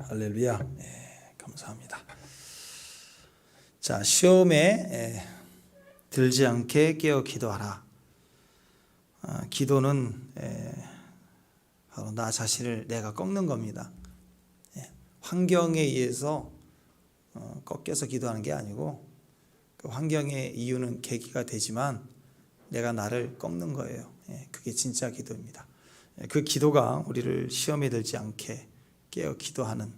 할렐루야. 감사합니다. 자, 시험에 들지 않게 깨어 기도하라. 기도는 바로 나 자신을 내가 꺾는 겁니다. 환경에 의해서 꺾여서 기도하는 게 아니고, 그 환경의 이유는 계기가 되지만 내가 나를 꺾는 거예요. 그게 진짜 기도입니다. 그 기도가 우리를 시험에 들지 않게 깨어 기도하는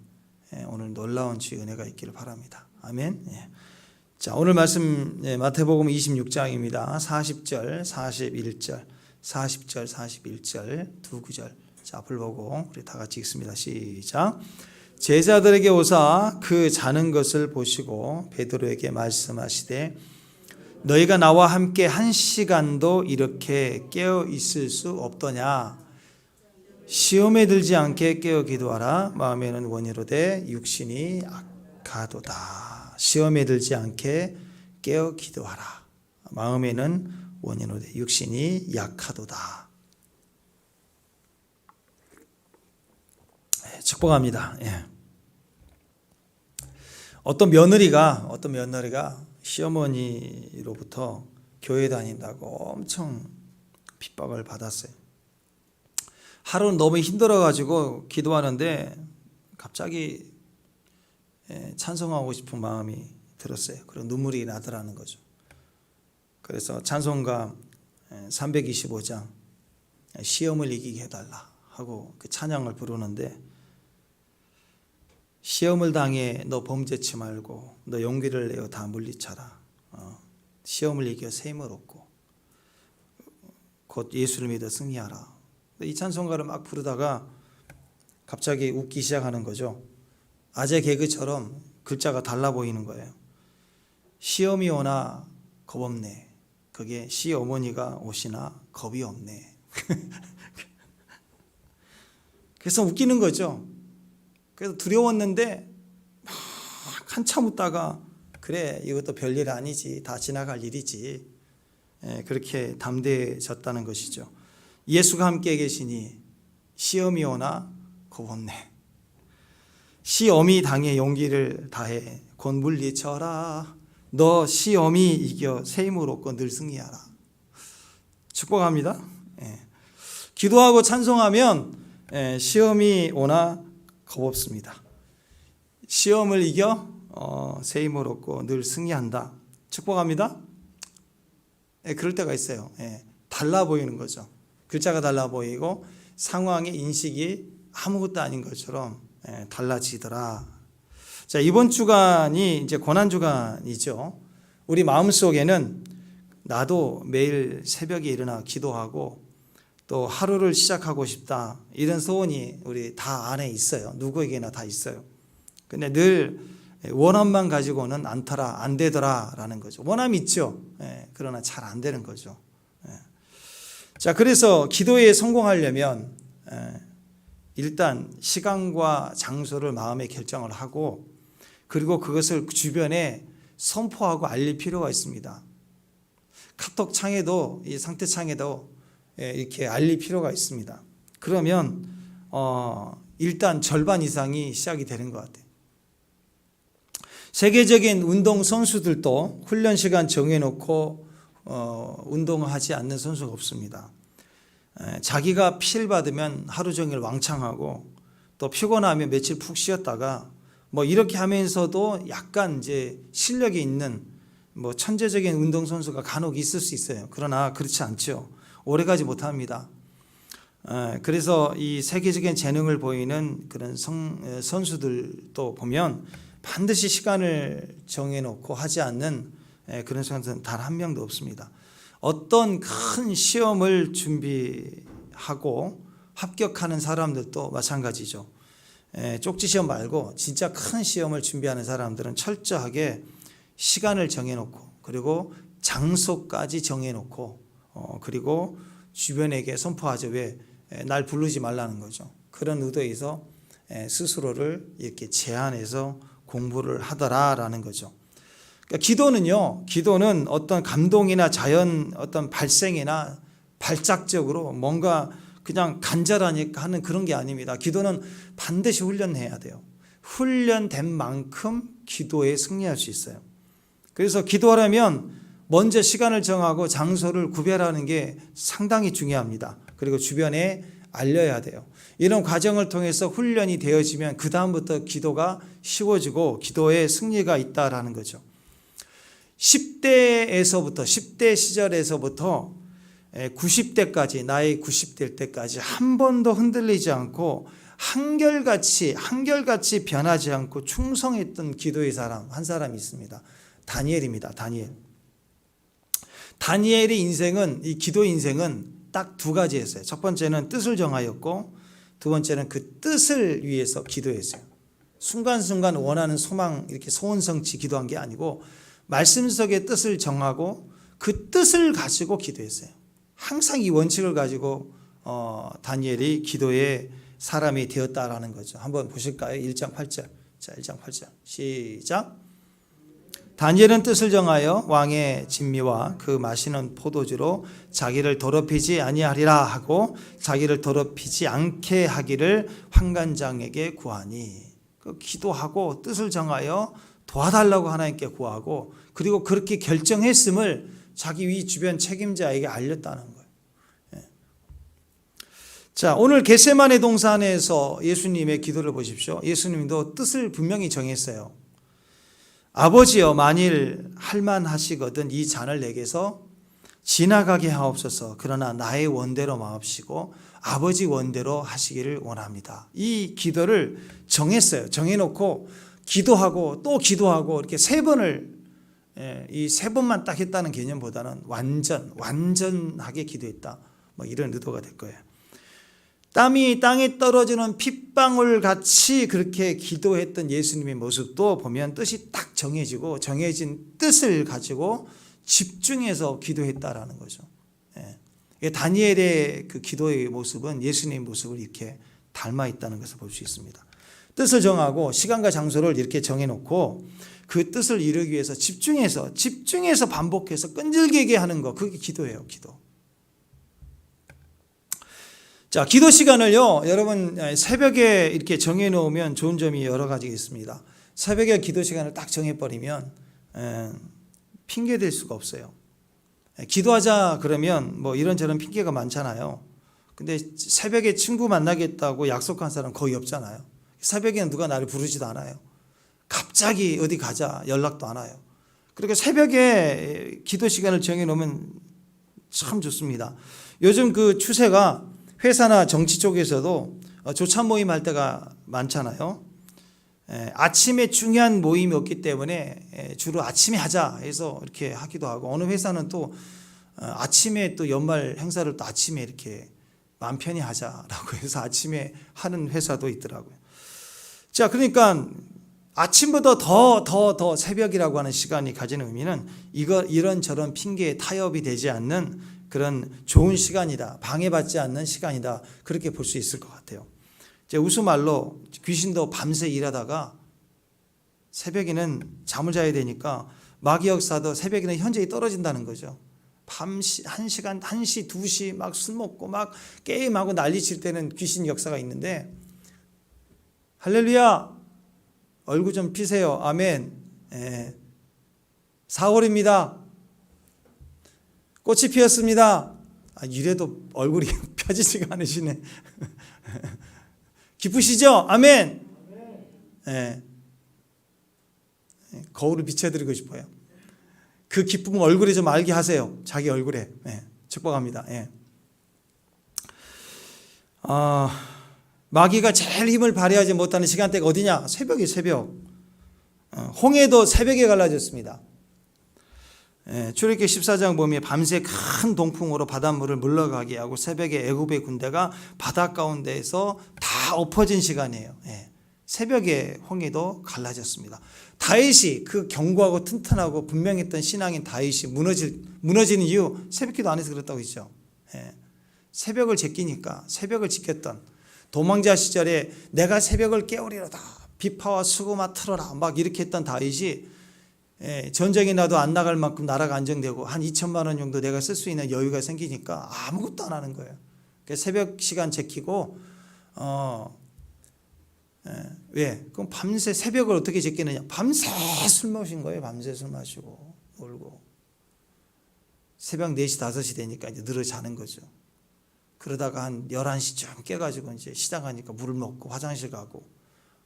오늘 놀라운 주의 은혜가 있기를 바랍니다. 아멘. 자, 오늘 말씀 마태복음 26장입니다. 40절, 41절, 40절, 41절 두 구절. 자, 앞을 보고 우리 다 같이 읽습니다. 시작. 제자들에게 오사 그 자는 것을 보시고 베드로에게 말씀하시되 너희가 나와 함께 1시간도 이렇게 깨어 있을 수 없더냐. 시험에 들지 않게 깨어 기도하라. 마음에는 원이로되 육신이 약하도다. 시험에 들지 않게 깨어 기도하라. 마음에는 원이로되 육신이 약하도다. 축복합니다. 어떤 며느리가 시어머니로부터 교회 다닌다고 엄청 핍박을 받았어요. 하루는 너무 힘들어가지고 기도하는데 갑자기 찬송하고 싶은 마음이 들었어요. 그리고 눈물이 나더라는 거죠. 그래서 찬송가 325장 시험을 이기게 해달라 하고 그 찬양을 부르는데, 시험을 당해 너 범죄치 말고 너 용기를 내어 다 물리쳐라. 시험을 이겨 새 힘을 얻고 곧 예수를 믿어 승리하라. 이 찬송가를 막 부르다가 갑자기 웃기 시작하는 거죠. 아재 개그처럼 글자가 달라 보이는 거예요. 시험이 오나 겁 없네. 그게 시어머니가 오시나 겁이 없네. 그래서 웃기는 거죠. 그래서 두려웠는데 막 한참 웃다가 그래, 이것도 별일 아니지, 다 지나갈 일이지, 그렇게 담대해졌다는 것이죠. 예수가 함께 계시니 시험이 오나 겁 없네. 시험이 당해 용기를 다해 곧 물리쳐라. 너 시험이 이겨 새 힘을 얻고 늘 승리하라. 축복합니다. 기도하고 찬송하면 시험이 오나 겁 없습니다. 시험을 이겨 새 힘을 얻고 늘 승리한다. 축복합니다. 그럴 때가 있어요. 달라 보이는 거죠. 글자가 달라 보이고 상황의 인식이 아무것도 아닌 것처럼 달라지더라. 자, 이번 주간이 이제 고난 주간이죠. 우리 마음속에는 나도 매일 새벽에 일어나 기도하고 또 하루를 시작하고 싶다, 이런 소원이 우리 다 안에 있어요. 누구에게나 다 있어요. 근데 늘 원함만 가지고는 않더라, 안 되더라 라는 거죠. 원함이 있죠. 그러나 잘 안 되는 거죠. 자, 그래서 기도에 성공하려면 일단 시간과 장소를 마음에 결정을 하고, 그리고 그것을 주변에 선포하고 알릴 필요가 있습니다. 카톡 창에도, 이 상태 창에도 이렇게 알릴 필요가 있습니다. 그러면 일단 절반 이상이 시작이 되는 것 같아요. 세계적인 운동 선수들도 훈련 시간 정해놓고 운동을 하지 않는 선수가 없습니다. 자기가 필 받으면 하루 종일 왕창하고, 또 피곤하면 며칠 푹 쉬었다가 뭐 이렇게 하면서도 약간 이제 실력이 있는 뭐 천재적인 운동 선수가 간혹 있을 수 있어요. 그러나 그렇지 않죠. 오래가지 못합니다. 그래서 이 세계적인 재능을 보이는 그런 선수들도 보면 반드시 시간을 정해놓고 하지 않는 그런 선수는 단 한 명도 없습니다. 어떤 큰 시험을 준비하고 합격하는 사람들도 마찬가지죠. 쪽지 시험 말고 진짜 큰 시험을 준비하는 사람들은 철저하게 시간을 정해놓고, 그리고 장소까지 정해놓고, 그리고 주변에게 선포하죠. 왜? 날 부르지 말라는 거죠. 그런 의도에서 스스로를 이렇게 제한해서 공부를 하더라라는 거죠. 그러니까 기도는 어떤 감동이나 자연 어떤 발생이나 발작적으로 뭔가 그냥 간절하니까 하는 그런 게 아닙니다. 기도는 반드시 훈련해야 돼요. 훈련된 만큼 기도에 승리할 수 있어요. 그래서 기도하려면 먼저 시간을 정하고 장소를 구별하는 게 상당히 중요합니다. 그리고 주변에 알려야 돼요. 이런 과정을 통해서 훈련이 되어지면 그 다음부터 기도가 쉬워지고 기도에 승리가 있다라는 거죠. 10대 시절에서부터 90대까지, 나이 90대 때까지 한 번도 흔들리지 않고 한결같이 변하지 않고 충성했던 기도의 사람 한 사람이 있습니다. 다니엘입니다. 다니엘의 인생은, 이 기도 인생은 딱 두 가지였어요. 첫 번째는 뜻을 정하였고 두 번째는 그 뜻을 위해서 기도했어요. 순간순간 원하는 소망, 이렇게 소원성취 기도한 게 아니고 말씀 속의 뜻을 정하고 그 뜻을 가지고 기도했어요. 항상 이 원칙을 가지고 다니엘이 기도의 사람이 되었다라는 거죠. 한번 보실까요? 1장 8절. 자, 1장 8절. 시작. 다니엘은 뜻을 정하여 왕의 진미와 그 마시는 포도주로 자기를 더럽히지 아니하리라 하고 자기를 더럽히지 않게 하기를 환관장에게 구하니. 기도하고 뜻을 정하여 도와달라고 하나님께 구하고 그리고 그렇게 결정했음을 자기 위 주변 책임자에게 알렸다는 거예요. 자, 오늘 겟세마네 동산에서 예수님의 기도를 보십시오. 예수님도 뜻을 분명히 정했어요. 아버지여, 만일 할만하시거든 이 잔을 내게서 지나가게 하옵소서. 그러나 나의 원대로 마옵시고 아버지 원대로 하시기를 원합니다. 이 기도를 정했어요. 정해놓고 기도하고 또 기도하고 이렇게 세 번을, 이 세 번만 딱 했다는 개념보다는 완전하게 기도했다. 뭐 이런 의도가 될 거예요. 땀이 땅에 떨어지는 핏방울 같이 그렇게 기도했던 예수님의 모습도 보면 뜻이 딱 정해지고 정해진 뜻을 가지고 집중해서 기도했다라는 거죠. 다니엘의 그 기도의 모습은 예수님의 모습을 이렇게 닮아 있다는 것을 볼 수 있습니다. 뜻을 정하고 시간과 장소를 이렇게 정해놓고 그 뜻을 이루기 위해서 집중해서 반복해서 끈질기게 하는 거, 그게 기도예요. 기도. 자, 기도 시간을요, 여러분 새벽에 이렇게 정해놓으면 좋은 점이 여러 가지 있습니다. 새벽에 기도 시간을 딱 정해버리면 핑계 댈 수가 없어요. 기도하자 그러면 뭐 이런저런 핑계가 많잖아요. 근데 새벽에 친구 만나겠다고 약속한 사람 거의 없잖아요. 새벽에는 누가 나를 부르지도 않아요. 갑자기 어디 가자 연락도 안 와요. 그러니까 새벽에 기도 시간을 정해놓으면 참 좋습니다. 요즘 그 추세가 회사나 정치 쪽에서도 조찬 모임 할 때가 많잖아요. 아침에 중요한 모임이 없기 때문에 주로 아침에 하자 해서 이렇게 하기도 하고, 어느 회사는 또 아침에 또 연말 행사를 또 아침에 이렇게 마음 편히 하자라고 해서 아침에 하는 회사도 있더라고요. 자, 그러니까 아침보다 더 새벽이라고 하는 시간이 가지는 의미는 이런저런 핑계에 타협이 되지 않는 그런 좋은 시간이다, 방해받지 않는 시간이다, 그렇게 볼 수 있을 것 같아요. 이제 우스말로 귀신도 밤새 일하다가 새벽에는 잠을 자야 되니까 마귀 역사도 새벽에는 현저히 떨어진다는 거죠. 밤 1시간, 1시, 2시 막 술 먹고 막 게임하고 난리 칠 때는 귀신 역사가 있는데, 할렐루야, 얼굴 좀 피세요. 아멘. 4월입니다. 꽃이 피었습니다. 이래도 얼굴이 펴지지가 않으시네. 기쁘시죠? 아멘. 거울을 비춰드리고 싶어요. 그 기쁨을 얼굴에 좀 알게 하세요. 자기 얼굴에. 축복합니다. 마귀가 제일 힘을 발휘하지 못하는 시간대가 어디냐? 새벽이 새벽. 홍해도 새벽에 갈라졌습니다. 출애굽기 14장 보면 밤새 큰 동풍으로 바닷물을 물러가게 하고 새벽에 애굽의 군대가 바다 가운데에서 다 엎어진 시간이에요. 새벽에 홍해도 갈라졌습니다. 다윗이, 그 견고하고 튼튼하고 분명했던 신앙인 다윗이 무너지는 이유, 새벽기도 안 해서 그렇다고 했죠. 새벽을 지키니까, 새벽을 지켰던, 도망자 시절에 내가 새벽을 깨우리로다, 비파와 수고마 틀어라 막 이렇게 했던 다윗이 전쟁이 나도 안 나갈 만큼 나라가 안정되고 한 2천만 원 정도 내가 쓸 수 있는 여유가 생기니까 아무것도 안 하는 거예요. 새벽 시간 지키고 왜? 그럼 밤새 새벽을 어떻게 지키느냐? 밤새 술 마신 거예요. 밤새 술 마시고 놀고 새벽 4시 5시 되니까 이제 늘어 자는 거죠. 그러다가 한 11시쯤 깨가지고 이제 시장 가니까 물을 먹고 화장실 가고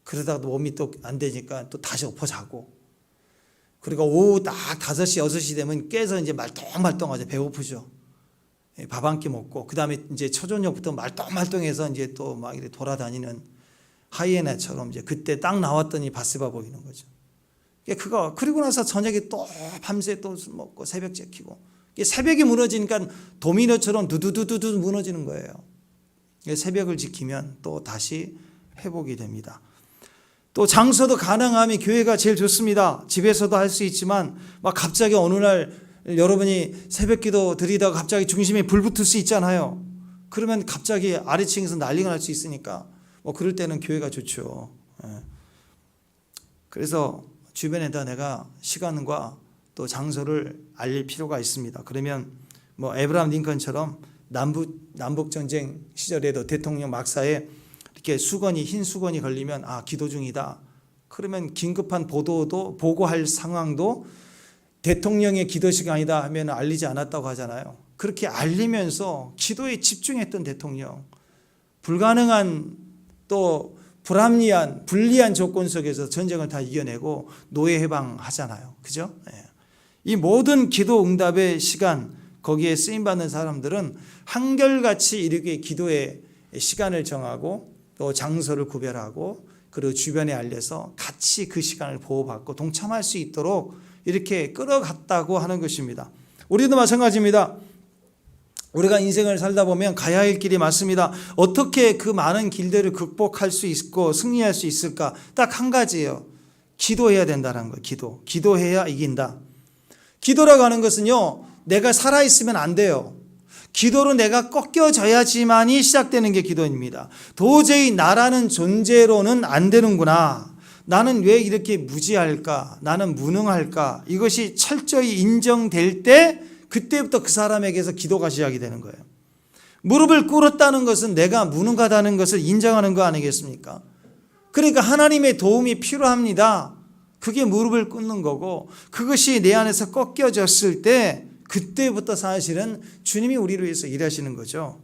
그러다가 몸이 또 안 되니까 또 다시 엎어 자고 그리고 오후 딱 5시 6시 되면 깨서 이제 말똥말똥하죠. 배고프죠. 밥 한 끼 먹고 그 다음에 이제 초저녁부터 말똥말똥해서 이제 또 막 이렇게 돌아다니는 하이에나처럼 이제 그때 딱 나왔더니 바스바 보이는 거죠. 그리고 나서 저녁에 또 밤새 또 술 먹고 새벽 지키고 새벽이 무너지니까 도미노처럼 두두두두두 무너지는 거예요. 새벽을 지키면 또 다시 회복이 됩니다. 또 장소도 가능하면 교회가 제일 좋습니다. 집에서도 할 수 있지만 막 갑자기 어느 날 여러분이 새벽기도 드리다가 갑자기 중심에 불 붙을 수 있잖아요. 그러면 갑자기 아래층에서 난리가 날 수 있으니까 그럴 때는 교회가 좋죠. 그래서 주변에다 내가 시간과 또 장소를 알릴 필요가 있습니다. 그러면 에브라함 링컨처럼 남북 전쟁 시절에도 대통령 막사에 이렇게 흰 수건이 걸리면 기도 중이다. 그러면 긴급한 보고할 상황도 대통령의 기도 시간이다 하면 알리지 않았다고 하잖아요. 그렇게 알리면서 기도에 집중했던 대통령, 불가능한 또 불리한 조건 속에서 전쟁을 다 이겨내고 노예 해방하잖아요. 그죠? 이 모든 기도 응답의 시간, 거기에 쓰임받는 사람들은 한결같이 이렇게 기도의 시간을 정하고 또 장소를 구별하고 그리고 주변에 알려서 같이 그 시간을 보호받고 동참할 수 있도록 이렇게 끌어갔다고 하는 것입니다. 우리도 마찬가지입니다. 우리가 인생을 살다 보면 가야 할 길이 많습니다. 어떻게 그 많은 길들을 극복할 수 있고 승리할 수 있을까? 딱 한 가지예요. 기도해야 된다는 거예요. 기도해야 이긴다. 기도라고 하는 것은요, 내가 살아있으면 안 돼요. 기도로 내가 꺾여져야지만이 시작되는 게 기도입니다. 도저히 나라는 존재로는 안 되는구나. 나는 왜 이렇게 무지할까? 나는 무능할까? 이것이 철저히 인정될 때 그때부터 그 사람에게서 기도가 시작이 되는 거예요. 무릎을 꿇었다는 것은 내가 무능하다는 것을 인정하는 거 아니겠습니까? 그러니까 하나님의 도움이 필요합니다. 그게 무릎을 꿇는 거고 그것이 내 안에서 꺾여졌을 때 그때부터 사실은 주님이 우리를 위해서 일하시는 거죠.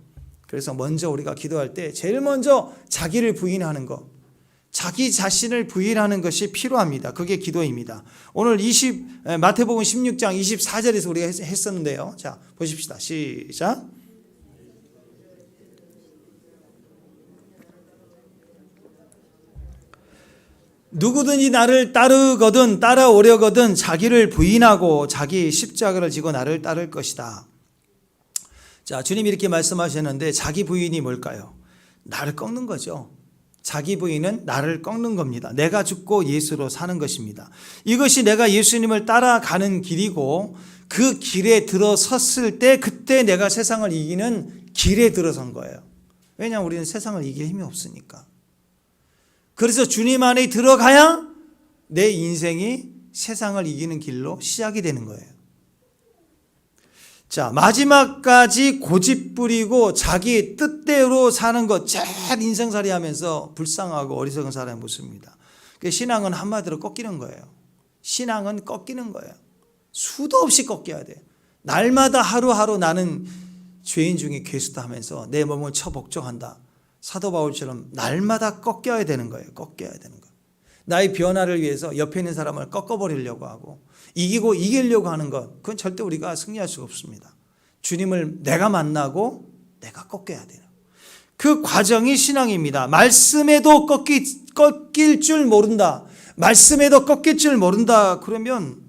그래서 먼저 우리가 기도할 때 제일 먼저 자기를 부인하는 것, 자기 자신을 부인하는 것이 필요합니다. 그게 기도입니다. 오늘 마태복음 16장 24절에서 우리가 했었는데요. 자, 보십시다. 시작. 누구든지 나를 따라오려거든 자기를 부인하고 자기 십자가를 지고 나를 따를 것이다. 자, 주님이 이렇게 말씀하셨는데 자기 부인이 뭘까요? 나를 꺾는 거죠. 자기 부인은 나를 꺾는 겁니다. 내가 죽고 예수로 사는 것입니다. 이것이 내가 예수님을 따라가는 길이고 그 길에 들어섰을 때 그때 내가 세상을 이기는 길에 들어선 거예요. 왜냐하면 우리는 세상을 이길 힘이 없으니까. 그래서 주님 안에 들어가야 내 인생이 세상을 이기는 길로 시작이 되는 거예요. 자, 마지막까지 고집 부리고 자기 뜻대로 사는 것, 잘 인생살이 하면서 불쌍하고 어리석은 사람의 모습입니다. 신앙은 한마디로 꺾이는 거예요. 신앙은 꺾이는 거예요. 수도 없이 꺾여야 돼요. 날마다 하루하루 나는 죄인 중에 괴수다 하면서 내 몸을 처복종한다. 사도 바울처럼 날마다 꺾여야 되는 거예요. 꺾여야 되는 거예요. 나의 변화를 위해서 옆에 있는 사람을 꺾어버리려고 하고 이기려고 하는 것, 그건 절대 우리가 승리할 수가 없습니다. 주님을 내가 만나고 내가 꺾여야 돼요. 그 과정이 신앙입니다. 말씀에도 꺾일 줄 모른다. 말씀에도 꺾일 줄 모른다. 그러면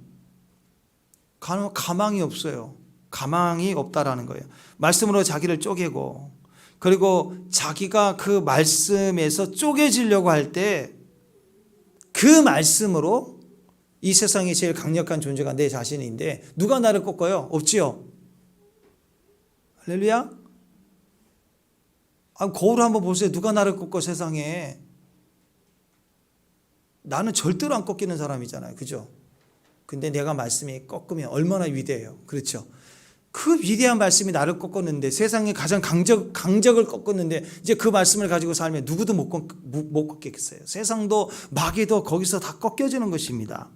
가망이 없어요. 가망이 없다라는 거예요. 말씀으로 자기를 쪼개고 그리고 자기가 그 말씀에서 쪼개지려고 할 때 그 말씀으로 이 세상에 제일 강력한 존재가 내 자신인데 누가 나를 꺾어요? 없지요. 할렐루야. 거울 한번 보세요. 누가 나를 꺾어 세상에. 나는 절대로 안 꺾이는 사람이잖아요. 그죠? 근데 내가 말씀이 꺾으면 얼마나 위대해요. 그렇죠? 그 위대한 말씀이 나를 꺾었는데, 세상에 가장 강적을 꺾었는데, 이제 그 말씀을 가지고 살면 누구도 못 꺾겠어요. 세상도 마귀도 거기서 다 꺾여지는 것입니다.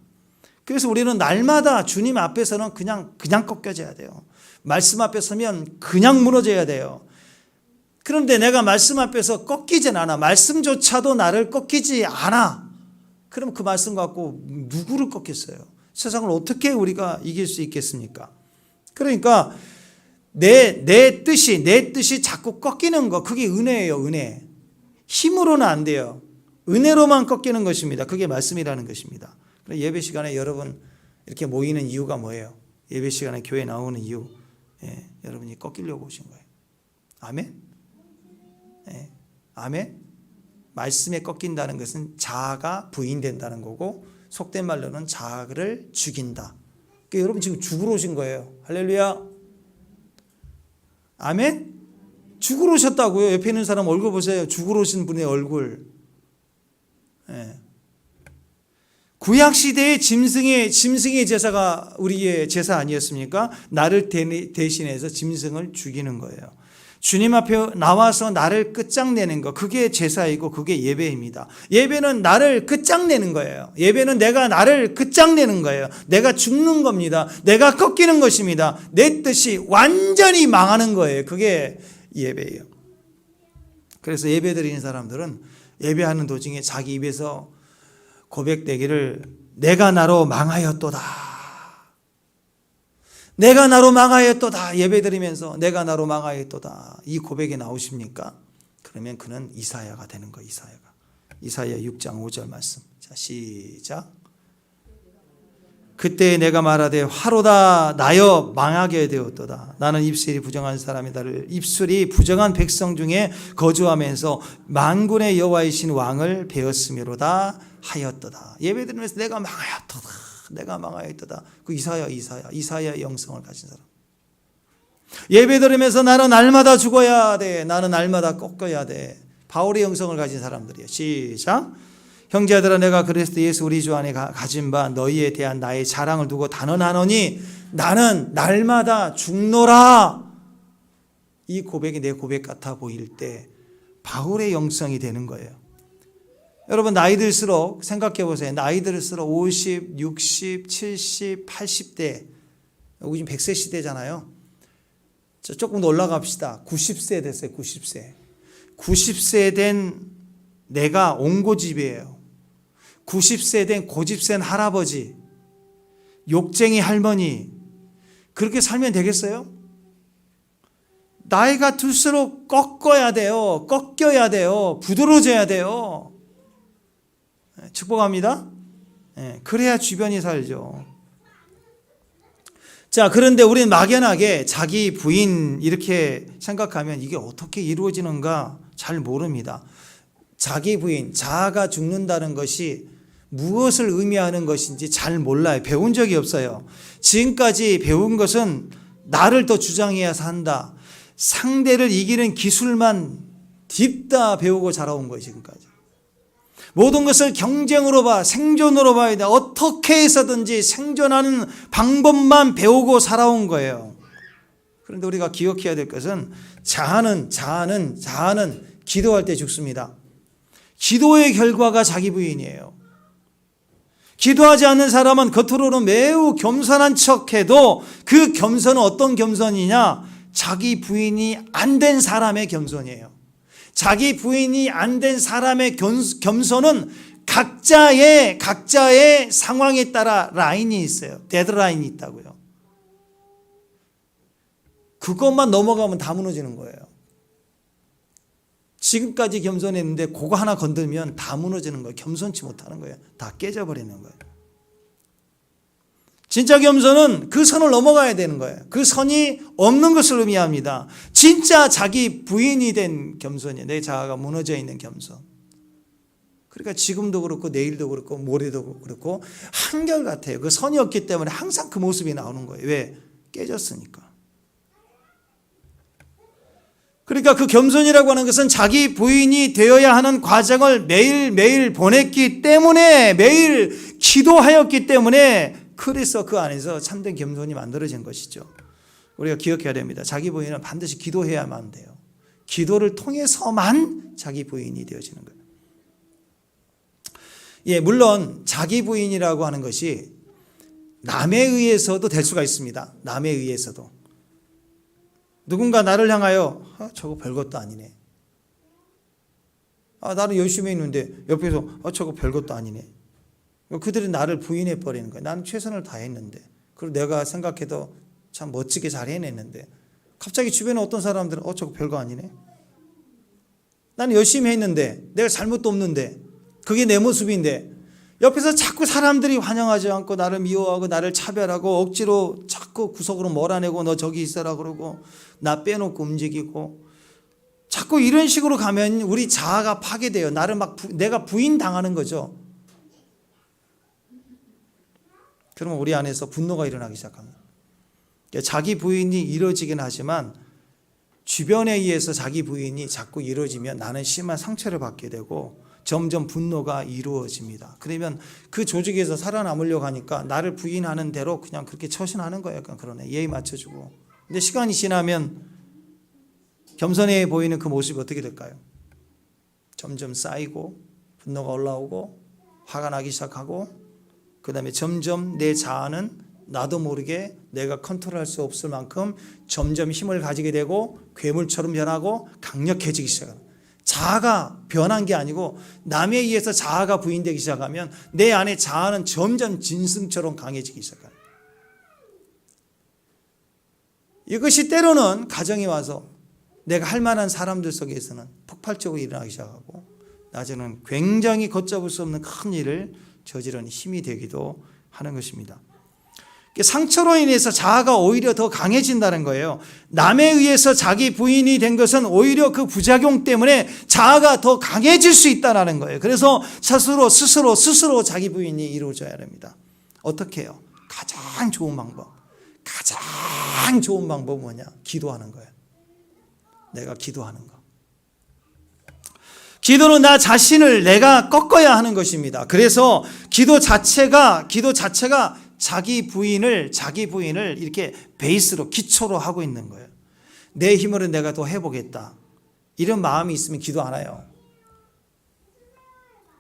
그래서 우리는 날마다 주님 앞에서는 그냥 꺾여져야 돼요. 말씀 앞에 서면 그냥 무너져야 돼요. 그런데 내가 말씀 앞에서 꺾이진 않아. 말씀조차도 나를 꺾이지 않아. 그럼 그 말씀 갖고 누구를 꺾겠어요? 세상을 어떻게 우리가 이길 수 있겠습니까? 그러니까 내 뜻이 자꾸 꺾이는 거, 그게 은혜예요. 은혜. 힘으로는 안 돼요. 은혜로만 꺾이는 것입니다. 그게 말씀이라는 것입니다. 예배 시간에 여러분 이렇게 모이는 이유가 뭐예요? 예배 시간에 교회 나오는 이유, 여러분이 꺾이려고 오신 거예요. 아멘? 아멘? 말씀에 꺾인다는 것은 자아가 부인된다는 거고, 속된 말로는 자아를 죽인다. 그러니까 여러분 지금 죽으러 오신 거예요. 할렐루야. 아멘? 죽으러 오셨다고요. 옆에 있는 사람 얼굴 보세요. 죽으러 오신 분의 얼굴. 구약시대의 짐승의 제사가 우리의 제사 아니었습니까? 나를 대신해서 짐승을 죽이는 거예요. 주님 앞에 나와서 나를 끝장내는 거, 그게 제사이고 그게 예배입니다. 예배는 나를 끝장내는 거예요. 예배는 내가 나를 끝장내는 거예요. 내가 죽는 겁니다. 내가 꺾이는 것입니다. 내 뜻이 완전히 망하는 거예요. 그게 예배예요. 그래서 예배 드리는 사람들은 예배하는 도중에 자기 입에서 고백되기를, 내가 나로 망하였도다. 내가 나로 망하였도다. 예배드리면서 내가 나로 망하였도다. 이 고백이 나오십니까? 그러면 그는 이사야가 되는 거예요. 이사야 6장 5절 말씀. 자, 시작. 그때 내가 말하되 화로다 나여 망하게 되었도다. 나는 입술이 부정한 사람이다를, 입술이 부정한 백성 중에 거주하면서 만군의 여호와이신 왕을 배웠음이로다 하였도다. 예배드리면서 내가 망하였도다. 내가 망하였도다. 그 이사야의 영성을 가진 사람. 예배 드리면서 나는 날마다 죽어야 돼. 나는 날마다 꺾어야 돼. 바울의 영성을 가진 사람들이에요. 시작. 형제들아, 내가 그리스도 예수 우리 주 안에 가진 바 너희에 대한 나의 자랑을 두고 단언하노니 나는 날마다 죽노라. 이 고백이 내 고백 같아 보일 때 바울의 영성이 되는 거예요. 여러분, 나이 들수록 생각해 보세요. 나이 들수록 50, 60, 70, 80대, 요즘 100세 시대잖아요. 조금 더 올라갑시다. 90세 됐어요. 90세. 90세 된 내가 옹고집이에요. 90세 된 고집센 할아버지, 욕쟁이 할머니, 그렇게 살면 되겠어요? 나이가 들수록 꺾어야 돼요. 꺾여야 돼요. 부드러워져야 돼요. 축복합니다. 그래야 주변이 살죠. 자, 그런데 우리는 막연하게 자기 부인 이렇게 생각하면 이게 어떻게 이루어지는가 잘 모릅니다. 자기 부인, 자아가 죽는다는 것이 무엇을 의미하는 것인지 잘 몰라요. 배운 적이 없어요. 지금까지 배운 것은 나를 더 주장해야 산다. 상대를 이기는 기술만 딥다 배우고 자라온 거예요. 지금까지. 모든 것을 경쟁으로 봐, 생존으로 봐야 돼. 어떻게 해서든지 생존하는 방법만 배우고 살아온 거예요. 그런데 우리가 기억해야 될 것은 자아는 기도할 때 죽습니다. 기도의 결과가 자기 부인이에요. 기도하지 않는 사람은 겉으로는 매우 겸손한 척해도 그 겸손은 어떤 겸손이냐? 자기 부인이 안 된 사람의 겸손이에요. 자기 부인이 안 된 사람의 겸손은 각자의 상황에 따라 라인이 있어요. 데드라인이 있다고요. 그것만 넘어가면 다 무너지는 거예요. 지금까지 겸손했는데 그거 하나 건들면 다 무너지는 거예요. 겸손치 못하는 거예요. 다 깨져버리는 거예요. 진짜 겸손은 그 선을 넘어가야 되는 거예요. 그 선이 없는 것을 의미합니다. 진짜 자기 부인이 된 겸손이에요. 내 자아가 무너져 있는 겸손. 그러니까 지금도 그렇고 내일도 그렇고 모레도 그렇고 한결같아요. 그 선이 없기 때문에 항상 그 모습이 나오는 거예요. 왜? 깨졌으니까. 그러니까 그 겸손이라고 하는 것은 자기 부인이 되어야 하는 과정을 매일매일 보냈기 때문에, 매일 기도하였기 때문에, 그래서 그 안에서 참된 겸손이 만들어진 것이죠. 우리가 기억해야 됩니다. 자기 부인은 반드시 기도해야만 돼요. 기도를 통해서만 자기 부인이 되어지는 거예요. 예, 물론 자기 부인이라고 하는 것이 남에 의해서도 될 수가 있습니다. 남에 의해서도. 누군가 나를 향하여 저거 별것도 아니네. 나는 열심히 했는데 옆에서 저거 별것도 아니네. 그들이 나를 부인해 버리는 거예요. 나는 최선을 다했는데, 그리고 내가 생각해도 참 멋지게 잘 해냈는데 갑자기 주변에 어떤 사람들은 저거 별거 아니네. 나는 열심히 했는데 내가 잘못도 없는데 그게 내 모습인데 옆에서 자꾸 사람들이 환영하지 않고 나를 미워하고 나를 차별하고 억지로 자꾸 구석으로 몰아내고 너 저기 있어라 그러고 나 빼놓고 움직이고 자꾸 이런 식으로 가면 우리 자아가 파괴돼요. 나를 내가 부인당하는 거죠. 그러면 우리 안에서 분노가 일어나기 시작합니다. 자기 부인이 이루어지긴 하지만 주변에 의해서 자기 부인이 자꾸 이루어지면 나는 심한 상처를 받게 되고 점점 분노가 이루어집니다. 그러면 그 조직에서 살아남으려고 하니까 나를 부인하는 대로 그냥 그렇게 처신하는 거예요. 약간 그러네. 예의 맞춰주고. 근데 시간이 지나면 겸손해 보이는 그 모습이 어떻게 될까요? 점점 쌓이고 분노가 올라오고 화가 나기 시작하고 그 다음에 점점 내 자아는 나도 모르게 내가 컨트롤할 수 없을 만큼 점점 힘을 가지게 되고 괴물처럼 변하고 강력해지기 시작합니다. 자아가 변한 게 아니고 남에 의해서 자아가 부인되기 시작하면 내 안에 자아는 점점 짐승처럼 강해지기 시작합니다. 이것이 때로는 가정에 와서 내가 할 만한 사람들 속에서는 폭발적으로 일어나기 시작하고 낮에는 굉장히 걷잡을 수 없는 큰 일을 저지르는 힘이 되기도 하는 것입니다. 상처로 인해서 자아가 오히려 더 강해진다는 거예요. 남에 의해서 자기 부인이 된 것은 오히려 그 부작용 때문에 자아가 더 강해질 수 있다는 거예요. 그래서 스스로 자기 부인이 이루어져야 됩니다. 어떻게 해요? 가장 좋은 방법은 뭐냐? 기도하는 거예요. 내가 기도하는 거. 기도는 나 자신을 내가 꺾어야 하는 것입니다. 그래서 기도 자체가 자기 부인을 이렇게 베이스로 기초로 하고 있는 거예요. 내 힘으로 내가 더 해보겠다. 이런 마음이 있으면 기도 안 해요.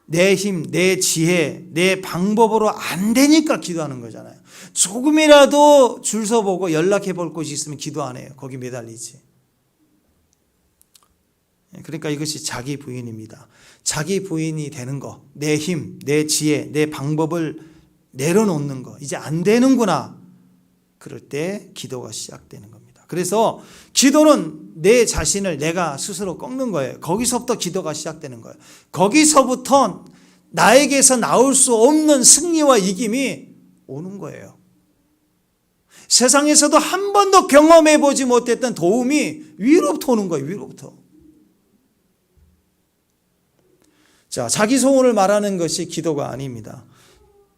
내 힘, 내 지혜, 내 방법으로 안 되니까 기도하는 거잖아요. 조금이라도 줄 서보고 연락해 볼 곳이 있으면 기도 안 해요. 거기 매달리지. 그러니까 이것이 자기 부인입니다. 자기 부인이 되는 거, 내 힘, 내 지혜, 내 방법을 내려놓는 거, 이제 안 되는구나. 그럴 때 기도가 시작되는 겁니다. 그래서 기도는 내 자신을 내가 스스로 꺾는 거예요. 거기서부터 기도가 시작되는 거예요. 거기서부터 나에게서 나올 수 없는 승리와 이김이 오는 거예요. 세상에서도 한 번도 경험해 보지 못했던 도움이 위로부터 오는 거예요. 위로부터. 자, 자기 소원을 말하는 것이 기도가 아닙니다.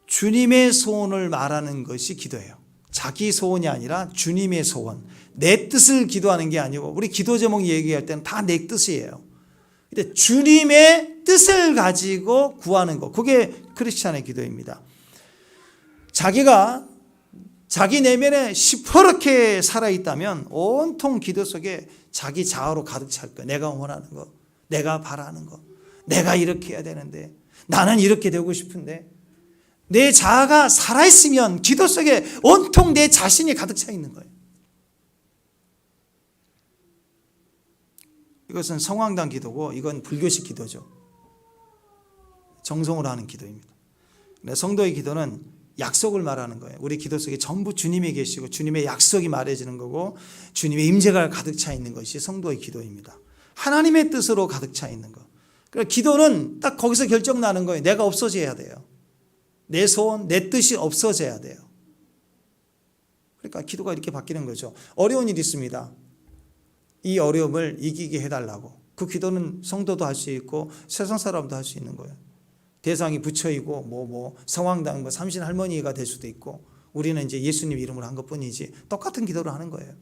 주님의 소원을 말하는 것이 기도예요. 자기 소원이 아니라 주님의 소원, 내 뜻을 기도하는 게 아니고, 우리 기도 제목 얘기할 때는 다 내 뜻이에요. 근데 주님의 뜻을 가지고 구하는 것, 그게 크리스찬의 기도입니다. 자기가 자기 내면에 시퍼렇게 살아있다면 온통 기도 속에 자기 자아로 가득 찰 거예요. 내가 원하는 거, 내가 바라는 거, 내가 이렇게 해야 되는데, 나는 이렇게 되고 싶은데, 내 자아가 살아있으면 기도 속에 온통 내 자신이 가득 차 있는 거예요. 이것은 성황당 기도고, 이건 불교식 기도죠. 정성으로 하는 기도입니다. 성도의 기도는 약속을 말하는 거예요. 우리 기도 속에 전부 주님이 계시고 주님의 약속이 말해지는 거고, 주님의 임재가 가득 차 있는 것이 성도의 기도입니다. 하나님의 뜻으로 가득 차 있는 것. 그러니까 기도는 딱 거기서 결정 나는 거예요. 내가 없어져야 돼요. 내 소원, 내 뜻이 없어져야 돼요. 그러니까 기도가 이렇게 바뀌는 거죠. 어려운 일이 있습니다. 이 어려움을 이기게 해달라고. 그 기도는 성도도 할 수 있고 세상 사람도 할 수 있는 거예요. 대상이 부처이고 성황당 삼신 할머니가 될 수도 있고, 우리는 이제 예수님 이름으로 한 것뿐이지 똑같은 기도를 하는 거예요.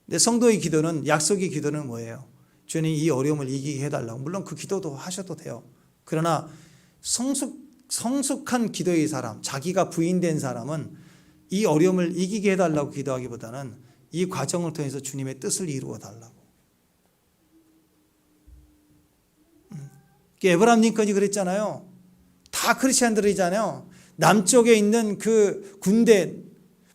근데 성도의 기도는, 약속의 기도는 뭐예요? 주님 이 어려움을 이기게 해달라고. 물론 그 기도도 하셔도 돼요. 그러나 성숙한 기도의 사람, 자기가 부인된 사람은 이 어려움을 이기게 해달라고 기도하기보다는 이 과정을 통해서 주님의 뜻을 이루어 달라고. 에브라함 링컨이 그랬잖아요. 다 크리스찬들이잖아요. 남쪽에 있는 그 군대,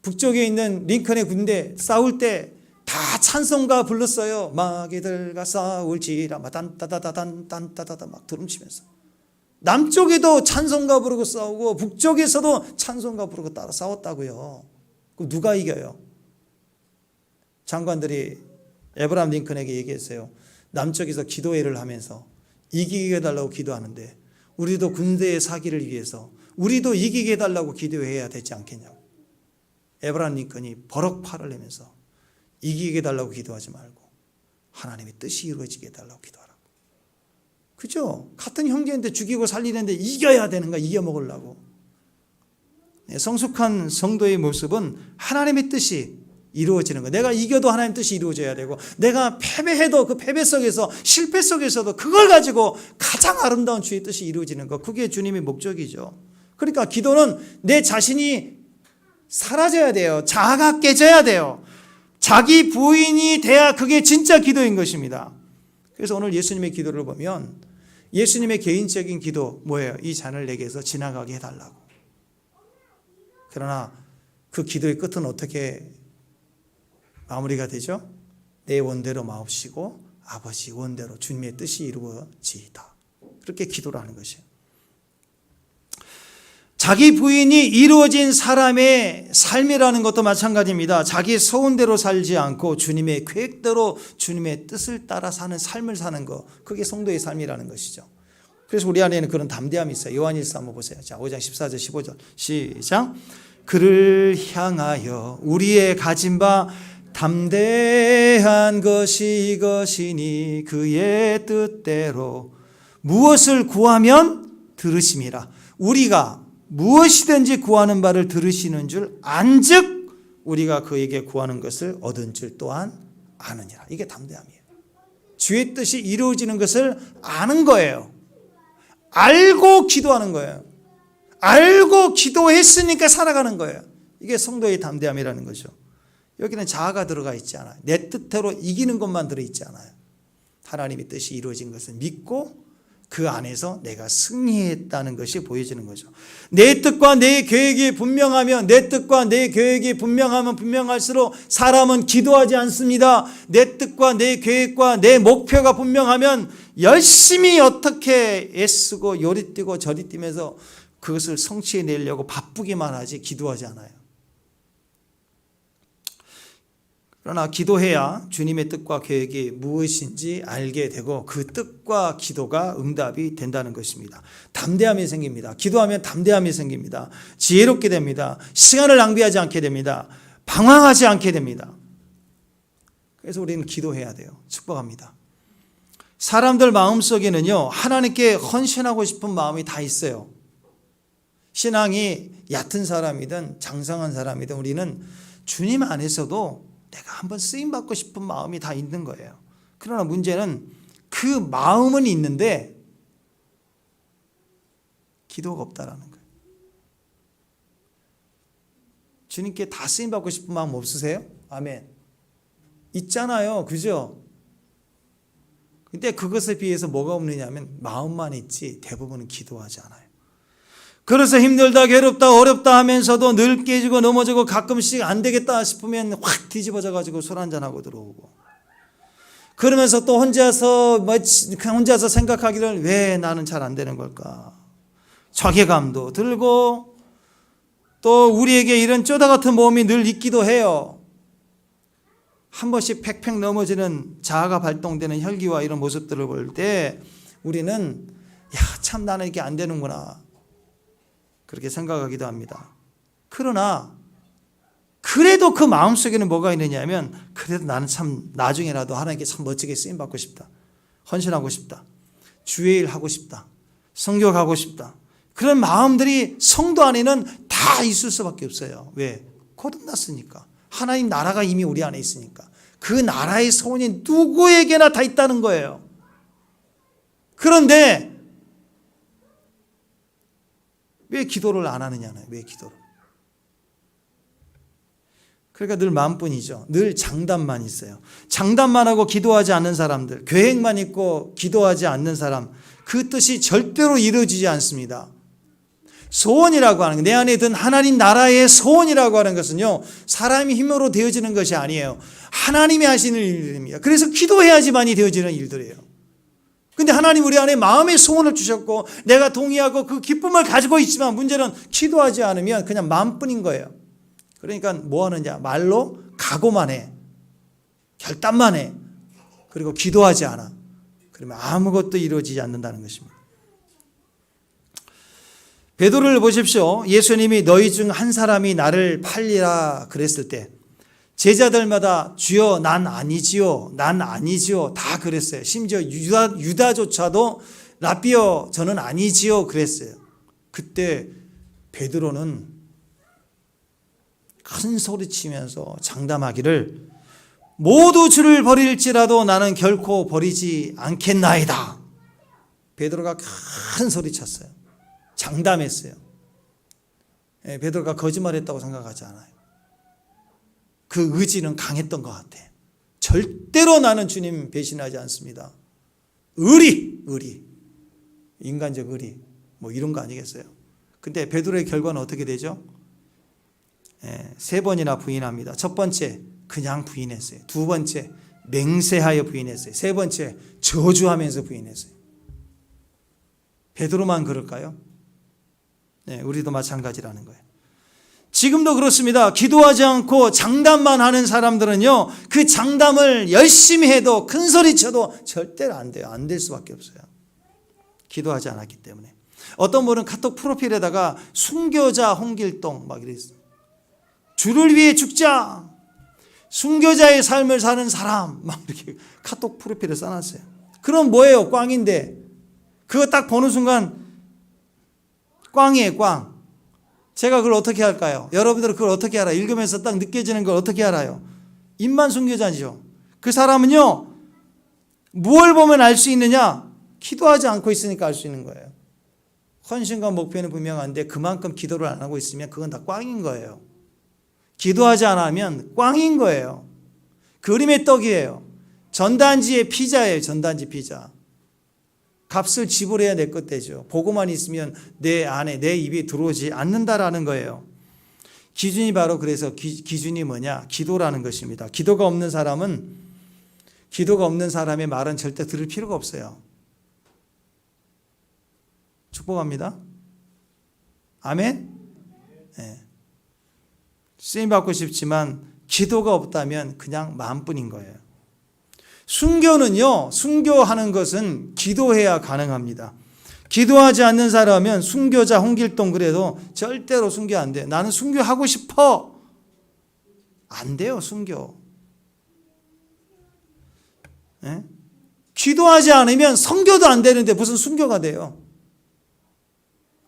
북쪽에 있는 링컨의 군대 싸울 때 다 찬송가 불렀어요. 마귀들과 싸울지라 딴따다단 막 드럼치면서. 남쪽에도 찬송가 부르고 싸우고 북쪽에서도 찬송가 부르고 따라 싸웠다고요. 그럼 누가 이겨요? 장관들이 에브라함 링컨에게 얘기했어요. 남쪽에서 기도회를 하면서 이기게 해달라고 기도하는데 우리도 군대의 사기를 위해서 우리도 이기게 해달라고 기도해야 되지 않겠냐고. 에브라함 링컨이 버럭 화를 내면서 이기게 해달라고 기도하지 말고 하나님의 뜻이 이루어지게 해달라고 기도하라고. 그죠? 같은 형제인데 죽이고 살리는데 이겨야 되는 거야. 이겨먹으려고. 성숙한 성도의 모습은 하나님의 뜻이 이루어지는 거야. 내가 이겨도 하나님의 뜻이 이루어져야 되고 내가 패배해도 그 패배 속에서 실패 속에서도 그걸 가지고 가장 아름다운 주의 뜻이 이루어지는 거. 그게 주님의 목적이죠. 그러니까 기도는 내 자신이 사라져야 돼요. 자아가 깨져야 돼요. 자기 부인이 돼야 그게 진짜 기도인 것입니다. 그래서 오늘 예수님의 기도를 보면 예수님의 개인적인 기도 뭐예요? 이 잔을 내게서 지나가게 해달라고. 그러나 그 기도의 끝은 어떻게 마무리가 되죠? 내 원대로 마옵시고 아버지 원대로 주님의 뜻이 이루어지이다. 그렇게 기도를 하는 것이에요. 자기 부인이 이루어진 사람의 삶이라는 것도 마찬가지입니다. 자기 소원대로 살지 않고 주님의 계획대로 주님의 뜻을 따라 사는 삶을 사는 것, 그게 성도의 삶이라는 것이죠. 그래서 우리 안에는 그런 담대함이 있어요. 요한일서 한번 보세요. 자, 5장 14절 15절 시작. 그를 향하여 우리의 가진 바 담대한 것이 이것이니 그의 뜻대로 무엇을 구하면 들으심이라. 우리가 무엇이든지 구하는 바를 들으시는 줄 안즉 우리가 그에게 구하는 것을 얻은 줄 또한 아느니라. 이게 담대함이에요. 주의 뜻이 이루어지는 것을 아는 거예요. 알고 기도하는 거예요. 알고 기도했으니까 살아가는 거예요. 이게 성도의 담대함이라는 거죠. 여기는 자아가 들어가 있지 않아요. 내 뜻대로 이기는 것만 들어있지 않아요. 하나님의 뜻이 이루어진 것을 믿고 그 안에서 내가 승리했다는 것이 보여지는 거죠. 내 뜻과 내 계획이 분명하면, 내 뜻과 내 계획이 분명하면 분명할수록 사람은 기도하지 않습니다. 내 뜻과 내 계획과 내 목표가 분명하면 열심히 어떻게 애쓰고 요리 뛰고 저리 뛰면서 그것을 성취해내려고 바쁘기만 하지 기도하지 않아요. 그러나 기도해야 주님의 뜻과 계획이 무엇인지 알게 되고 그 뜻과 기도가 응답이 된다는 것입니다. 담대함이 생깁니다. 기도하면 담대함이 생깁니다. 지혜롭게 됩니다. 시간을 낭비하지 않게 됩니다. 방황하지 않게 됩니다. 그래서 우리는 기도해야 돼요. 축복합니다. 사람들 마음속에는요, 하나님께 헌신하고 싶은 마음이 다 있어요. 신앙이 얕은 사람이든 장성한 사람이든 우리는 주님 안에서도 내가 한번 쓰임받고 싶은 마음이 다 있는 거예요. 그러나 문제는 그 마음은 있는데 기도가 없다라는 거예요. 주님께 다 쓰임받고 싶은 마음 없으세요? 아멘. 있잖아요. 그죠? 근데 그것에 비해서 뭐가 없느냐면 마음만 있지 대부분은 기도하지 않아요. 그래서 힘들다 괴롭다 어렵다 하면서도 늘 깨지고 넘어지고 가끔씩 안 되겠다 싶으면 확 뒤집어져 가지고 술 한잔하고 들어오고, 그러면서 또 혼자서 생각하기를 왜 나는 잘 안 되는 걸까, 자괴감도 들고, 또 우리에게 이런 쪼다 같은 모험이 늘 있기도 해요. 한 번씩 팩팩 넘어지는 자아가 발동되는 혈기와 이런 모습들을 볼 때 우리는 참 나는 이게 안 되는구나 그렇게 생각하기도 합니다. 그러나 그래도 그 마음속에는 뭐가 있느냐 하면, 그래도 나는 참 나중에라도 하나님께 참 멋지게 쓰임받고 싶다, 헌신하고 싶다, 주의 일 하고 싶다, 성교하고 싶다, 그런 마음들이 성도 안에는 다 있을 수밖에 없어요. 왜? 거듭났으니까. 하나님 나라가 이미 우리 안에 있으니까. 그 나라의 소원이 누구에게나 다 있다는 거예요. 그런데 왜 기도를 안 하느냐는, 왜 기도를? 그러니까 늘 마음뿐이죠. 늘 장담만 있어요. 장담만 하고 기도하지 않는 사람들, 계획만 있고 기도하지 않는 사람, 그 뜻이 절대로 이루어지지 않습니다. 소원이라고 하는 것, 내 안에 든 하나님 나라의 소원이라고 하는 것은요, 사람의 힘으로 되어지는 것이 아니에요. 하나님이 하시는 일들입니다. 그래서 기도해야지만이 되어지는 일들이에요. 근데 하나님 우리 안에 마음의 소원을 주셨고 내가 동의하고 그 기쁨을 가지고 있지만 문제는 기도하지 않으면 그냥 마음뿐인 거예요. 그러니까 뭐 하느냐, 말로 각오만 해, 결단만 해, 그리고 기도하지 않아. 그러면 아무것도 이루어지지 않는다는 것입니다. 베드로를 보십시오. 예수님이 너희 중 한 사람이 나를 팔리라 그랬을 때 제자들마다 주여 난 아니지요, 난 아니지요 다 그랬어요. 심지어 유다조차도 라비어 저는 아니지요 그랬어요. 그때 베드로는 큰 소리치면서 장담하기를 모두 주를 버릴지라도 나는 결코 버리지 않겠나이다. 베드로가 큰 소리쳤어요. 장담했어요. 베드로가 거짓말했다고 생각하지 않아요. 그 의지는 강했던 것 같아. 절대로 나는 주님 배신하지 않습니다. 의리, 인간적 의리, 뭐 이런 거 아니겠어요? 근데 베드로의 결과는 어떻게 되죠? 3번이나 부인합니다. 첫 번째 그냥 부인했어요. 두 번째 맹세하여 부인했어요. 세 번째 저주하면서 부인했어요. 베드로만 그럴까요? 네, 우리도 마찬가지라는 거예요. 지금도 그렇습니다. 기도하지 않고 장담만 하는 사람들은요, 그 장담을 열심히 해도 큰 소리 쳐도 절대로 안 돼요. 안 될 수밖에 없어요. 기도하지 않았기 때문에. 어떤 분은 카톡 프로필에다가 순교자 홍길동 막 이랬어요. 주를 위해 죽자, 순교자의 삶을 사는 사람 막 이렇게 카톡 프로필에 써놨어요. 그럼 뭐예요? 꽝인데. 그거 딱 보는 순간 꽝이에요, 꽝. 제가 그걸 어떻게 할까요? 여러분들은 그걸 어떻게 알아요? 읽으면서 딱 느껴지는 걸 어떻게 알아요? 입만 순교자죠. 그 사람은요, 무엇을 보면 알 수 있느냐? 기도하지 않고 있으니까 알 수 있는 거예요. 헌신과 목표는 분명한데 그만큼 기도를 안 하고 있으면 그건 다 꽝인 거예요. 기도하지 않으면 꽝인 거예요. 그림의 떡이에요. 전단지의 피자예요. 전단지 피자. 값을 지불해야 내 것 되죠. 보고만 있으면 내 안에 내 입에 들어오지 않는다라는 거예요. 기준이 바로 그래서 기준이 뭐냐? 기도라는 것입니다. 기도가 없는 사람의 말은 절대 들을 필요가 없어요. 축복합니다. 아멘. 네. 쓰임 받고 싶지만 기도가 없다면 그냥 마음뿐인 거예요. 순교는요, 순교하는 것은 기도해야 가능합니다. 기도하지 않는 사람은 순교자 홍길동 그래도 절대로 순교 안 돼요. 나는 순교하고 싶어. 안 돼요, 순교. 네? 기도하지 않으면 선교도 안 되는데 무슨 순교가 돼요?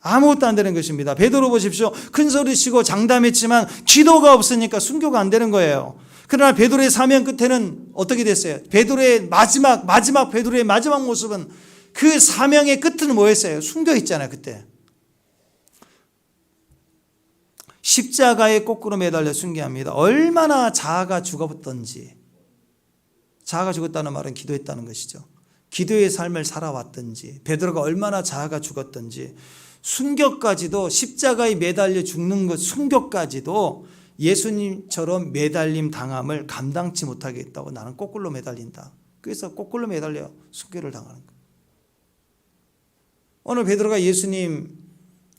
아무것도 안 되는 것입니다. 베드로 보십시오. 큰 소리 치고 장담했지만 기도가 없으니까 순교가 안 되는 거예요. 그러나 베드로의 사명 끝에는 어떻게 됐어요? 베드로의 마지막 베드로의 마지막 모습은 그 사명의 끝은 뭐였어요? 순교했잖아요, 그때. 십자가에 거꾸로 매달려 순교합니다. 얼마나 자아가 죽었던지. 자아가 죽었다는 말은 기도했다는 것이죠. 기도의 삶을 살아왔던지, 베드로가 얼마나 자아가 죽었던지, 순교까지도 십자가에 매달려 죽는 것, 순교까지도 예수님처럼 매달림 당함을 감당치 못하겠다고 나는 거꾸로 매달린다. 그래서 거꾸로 매달려 순교를 당하는 거예요. 오늘 베드로가 예수님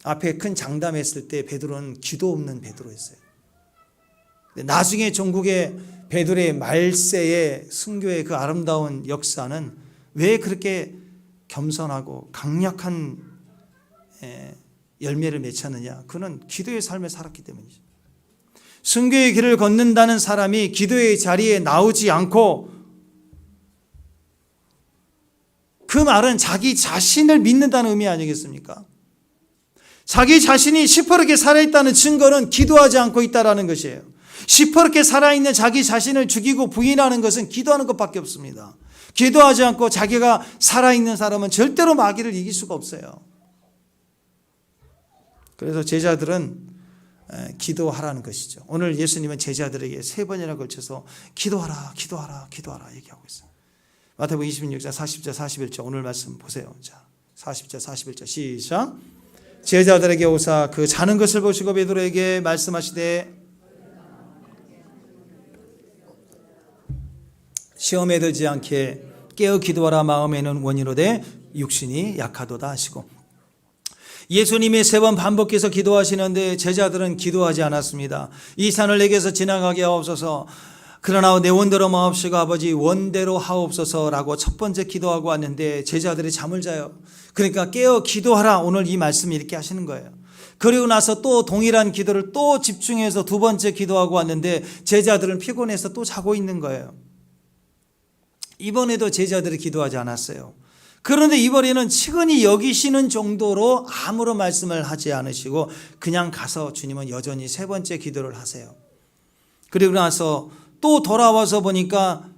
앞에 큰 장담했을 때 베드로는 기도 없는 베드로였어요. 나중에 종국의 베드로의 말세의 순교의 그 아름다운 역사는 왜 그렇게 겸손하고 강력한 열매를 맺혔느냐? 그는 기도의 삶을 살았기 때문이죠. 순교의 길을 걷는다는 사람이 기도의 자리에 나오지 않고, 그 말은 자기 자신을 믿는다는 의미 아니겠습니까? 자기 자신이 시퍼렇게 살아있다는 증거는 기도하지 않고 있다는 것이에요. 시퍼렇게 살아있는 자기 자신을 죽이고 부인하는 것은 기도하는 것밖에 없습니다. 기도하지 않고 자기가 살아있는 사람은 절대로 마귀를 이길 수가 없어요. 그래서 제자들은 기도하라는 것이죠. 오늘 예수님은 제자들에게 3번이나 걸쳐서 기도하라, 기도하라, 기도하라 얘기하고 있어요. 마태복음 26장 40절 41절 오늘 말씀 보세요. 자, 40절 41절 시작. 제자들에게 오사 그 자는 것을 보시고 베드로에게 말씀하시되 시험에 들지 않게 깨어 기도하라. 마음에는 원이로되 육신이 약하도다 하시고, 예수님이 3번 반복해서 기도하시는데 제자들은 기도하지 않았습니다. 이 산을 내게서 지나가게 하옵소서, 그러나 내 원대로 마옵시고 아버지 원대로 하옵소서라고 첫 번째 기도하고 왔는데 제자들이 잠을 자요. 그러니까 깨어 기도하라. 오늘 이 말씀이 이렇게 하시는 거예요. 그리고 나서 또 동일한 기도를 또 집중해서 2번째 기도하고 왔는데 제자들은 피곤해서 또 자고 있는 거예요. 이번에도 제자들이 기도하지 않았어요. 그런데 이번에는 측은히 여기시는 정도로 아무런 말씀을 하지 않으시고 그냥 가서 주님은 여전히 3번째 기도를 하세요. 그리고 나서 또 돌아와서 보니까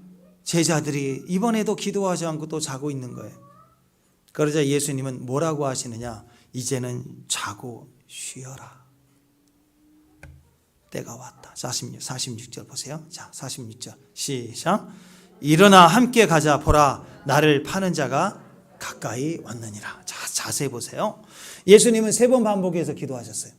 제자들이 이번에도 기도하지 않고 또 자고 있는 거예요. 그러자 예수님은 뭐라고 하시느냐? 이제는 자고 쉬어라. 때가 왔다. 46절 보세요. 자, 46절 시작. 일어나 함께 가자. 보라, 나를 파는 자가 가까이 왔느니라. 자, 자세히 보세요. 예수님은 3번 반복해서 기도하셨어요.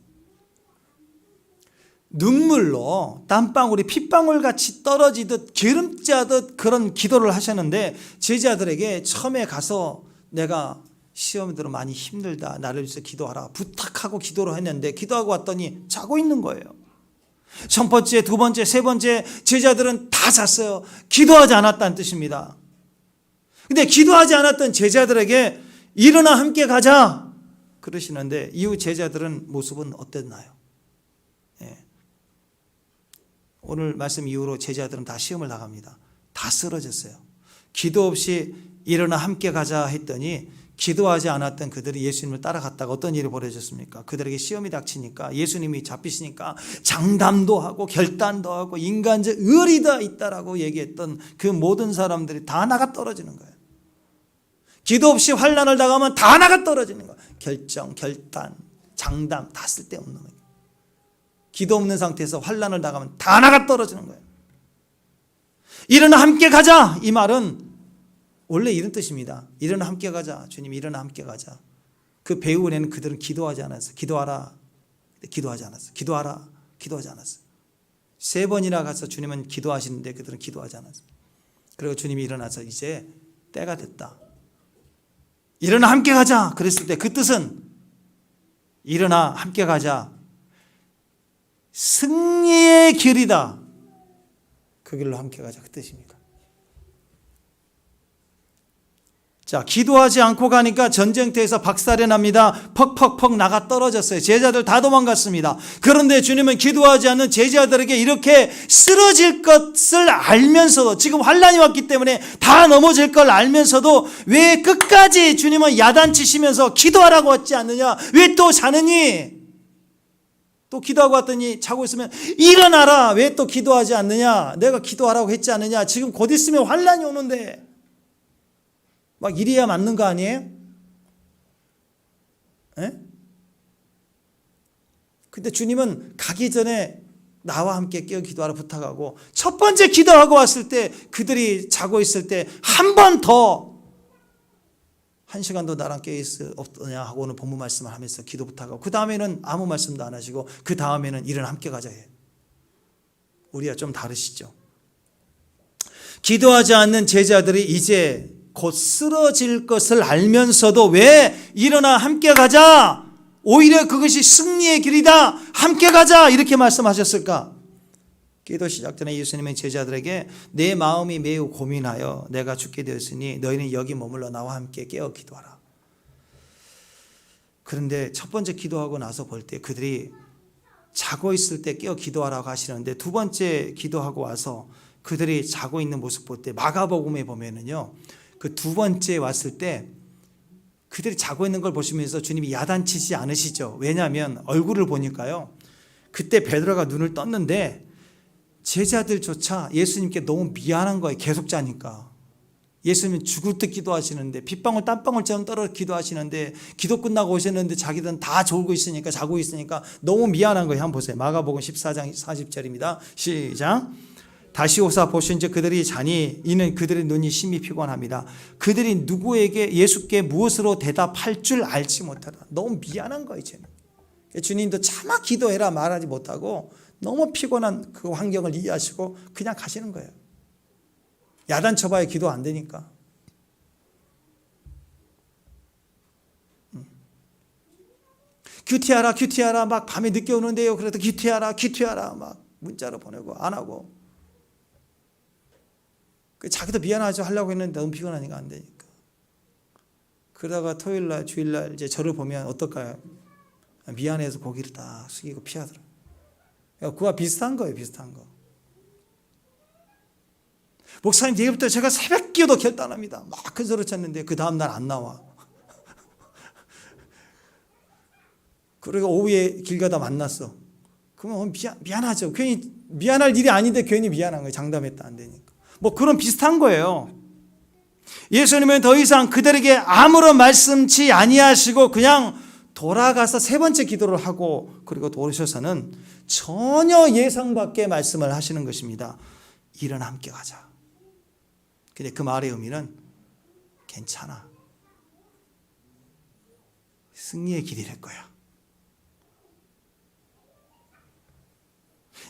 눈물로 땀방울이 핏방울 같이 떨어지듯 기름짜듯 그런 기도를 하셨는데 제자들에게 처음에 가서 내가 시험에 들어 많이 힘들다, 나를 위해서 기도하라 부탁하고 기도를 했는데 기도하고 왔더니 자고 있는 거예요. 첫 번째, 2번째, 3번째 제자들은 다 잤어요. 기도하지 않았다는 뜻입니다. 근데 기도하지 않았던 제자들에게 일어나 함께 가자 그러시는데 이후 제자들은 모습은 어땠나요? 예. 오늘 말씀 이후로 제자들은 다 시험을 나갑니다. 다 쓰러졌어요. 기도 없이 일어나 함께 가자 했더니 기도하지 않았던 그들이 예수님을 따라갔다가 어떤 일이 벌어졌습니까? 그들에게 시험이 닥치니까 예수님이 잡히시니까 장담도 하고 결단도 하고 인간적 의리 다 있다라고 얘기했던 그 모든 사람들이 다 나가 떨어지는 거예요. 기도 없이 환난을 당하면 다 나가 떨어지는 거예요. 결정, 결단, 장담 다 쓸데없는 거예요. 기도 없는 상태에서 환난을 당하면 다 나가 떨어지는 거예요. 일어나 함께 가자. 이 말은 원래 이런 뜻입니다. 일어나 함께 가자. 주님 일어나 함께 가자. 그 배후에는 그들은 기도하지 않았어요. 기도하라. 기도하지 않았어요. 기도하라. 기도하지 않았어요. 3번이나 가서 주님은 기도하시는데 그들은 기도하지 않았어요. 그리고 주님이 일어나서 이제 때가 됐다. 일어나 함께 가자. 그랬을 때 그 뜻은 일어나 함께 가자. 승리의 길이다. 그 길로 함께 가자. 그 뜻입니다. 자, 기도하지 않고 가니까 전쟁터에서 박살이 납니다. 퍽퍽퍽 나가 떨어졌어요. 제자들 다 도망갔습니다. 그런데 주님은 기도하지 않는 제자들에게 이렇게 쓰러질 것을 알면서도 지금 환난이 왔기 때문에 다 넘어질 걸 알면서도 왜 끝까지 주님은 야단치시면서 기도하라고 하지 않느냐? 왜 또 자느니? 또 기도하고 왔더니 자고 있으면 일어나라. 왜 또 기도하지 않느냐? 내가 기도하라고 했지 않느냐? 지금 곧 있으면 환난이 오는데 막 이래야 맞는 거 아니에요? 에? 근데 주님은 가기 전에 나와 함께 깨어 기도하라 부탁하고 첫 번째 기도하고 왔을 때 그들이 자고 있을 때 한 번 더 1시간 더 나랑 깨어 있어 없느냐 하고 오늘 본문 말씀을 하면서 기도 부탁하고 그 다음에는 아무 말씀도 안 하시고 그 다음에는 일어나 함께 가자 해요. 우리와 좀 다르시죠? 기도하지 않는 제자들이 이제 곧 쓰러질 것을 알면서도 왜 일어나 함께 가자. 오히려 그것이 승리의 길이다. 함께 가자. 이렇게 말씀하셨을까? 기도 시작 전에 예수님은 제자들에게 내 마음이 매우 고민하여 내가 죽게 되었으니 너희는 여기 머물러 나와 함께 깨어 기도하라. 그런데 첫 번째 기도하고 나서 볼 때 그들이 자고 있을 때 깨어 기도하라고 하시는데 2번째 기도하고 와서 그들이 자고 있는 모습 볼 때 마가복음에 보면은요. 그 2번째 왔을 때 그들이 자고 있는 걸 보시면서 주님이 야단치지 않으시죠. 왜냐하면 얼굴을 보니까요. 그때 베드로가 눈을 떴는데 제자들조차 예수님께 너무 미안한 거예요. 계속 자니까. 예수님은 죽을 듯 기도하시는데 빗방울 땀방울처럼 떨어 기도하시는데 기도 끝나고 오셨는데 자기들은 다 졸고 있으니까 자고 있으니까 너무 미안한 거예요. 한번 보세요. 마가복음 14장 40절입니다. 시작. 다시 오사 보신즉 그들이 자니 이는 그들의 눈이 심히 피곤합니다. 그들이 누구에게 예수께 무엇으로 대답할 줄 알지 못하다. 너무 미안한 거예요. 쟤는. 주님도 차마 기도해라 말하지 못하고 너무 피곤한 그 환경을 이해하시고 그냥 가시는 거예요. 야단 쳐봐야 기도 안 되니까. 큐티하라 큐티하라 막 밤에 늦게 오는데요. 그래도 큐티하라 큐티하라 막 문자로 보내고 안 하고. 자기도 미안하죠. 하려고 했는데 너무 피곤하니까 안 되니까. 그러다가 토요일날 주일날 이제 저를 보면 어떨까요? 미안해서 고개를 딱 숙이고 피하더라고요. 그와 비슷한 거예요. 비슷한 거. 목사님 내일부터 제가 새벽기도 결단합니다. 막 큰 소리 쳤는데 그 다음날 안 나와. 그리고 오후에 길 가다 만났어. 그러면 미안하죠. 괜히 미안할 일이 아닌데 괜히 미안한 거예요. 장담했다 안 되니까. 뭐 그런 비슷한 거예요. 예수님은 더 이상 그들에게 아무런 말씀치 아니하시고 그냥 돌아가서 세 번째 기도를 하고 그리고 돌으셔서는 전혀 예상 밖의 말씀을 하시는 것입니다. 일어나 함께 가자. 근데 그 말의 의미는 괜찮아. 승리의 길이 될 거야.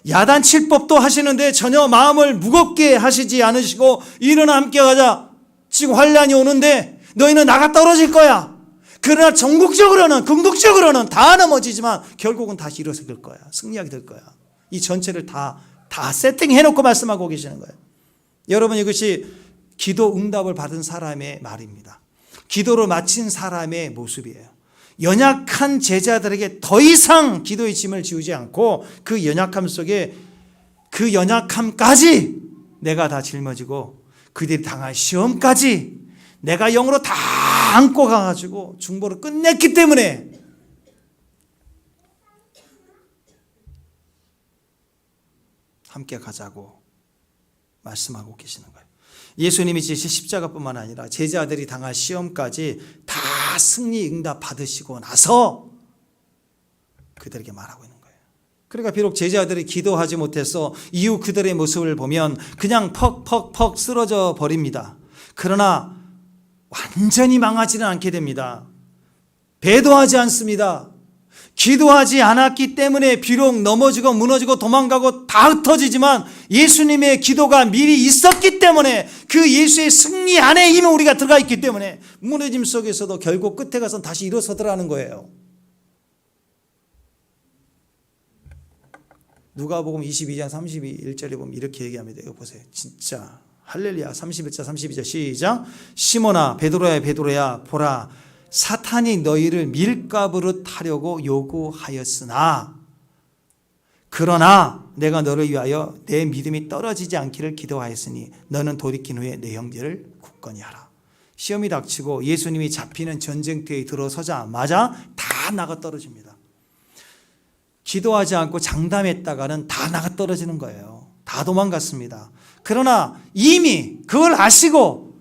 야단칠 법도 하시는데 전혀 마음을 무겁게 하시지 않으시고 일어나 함께 가자. 지금 환란이 오는데 너희는 나가 떨어질 거야. 그러나 전국적으로는 궁극적으로는 다 넘어지지만 결국은 다시 일어설 거야. 승리하게 될 거야. 이 전체를 다 세팅해놓고 말씀하고 계시는 거예요. 여러분 이것이 기도 응답을 받은 사람의 말입니다. 기도를 마친 사람의 모습이에요. 연약한 제자들에게 더 이상 기도의 짐을 지우지 않고 그 연약함 속에 그 연약함까지 내가 다 짊어지고 그들이 당할 시험까지 내가 영으로 다 안고 가가지고 중보를 끝냈기 때문에 함께 가자고 말씀하고 계시는 거예요. 예수님이 지신 십자가뿐만 아니라 제자들이 당할 시험까지 다 승리 응답 받으시고 나서 그들에게 말하고 있는 거예요. 그러니까 비록 제자들이 기도하지 못해서 이후 그들의 모습을 보면 그냥 퍽퍽퍽 쓰러져 버립니다. 그러나 완전히 망하지는 않게 됩니다. 배도하지 않습니다. 기도하지 않았기 때문에 비록 넘어지고 무너지고 도망가고 다 흩어지지만 예수님의 기도가 미리 있었기 때문에 그 예수의 승리 안에 이미 우리가 들어가 있기 때문에 무너짐 속에서도 결국 끝에 가서 다시 일어서더라는 거예요. 누가복음 22장 31절에 보면 이렇게 얘기합니다. 이거 보세요. 진짜 할렐루야. 31절 32절 시작. 시몬아 베드로야 베드로야 보라 사탄이 너희를 밀가부로 타려고 요구하였으나 그러나 내가 너를 위하여 내 믿음이 떨어지지 않기를 기도하였으니 너는 돌이킨 후에 내 형제를 굳건히 하라. 시험이 닥치고 예수님이 잡히는 전쟁터에 들어서자마자 다 나가 떨어집니다. 기도하지 않고 장담했다가는 다 나가 떨어지는 거예요. 다 도망갔습니다. 그러나 이미 그걸 아시고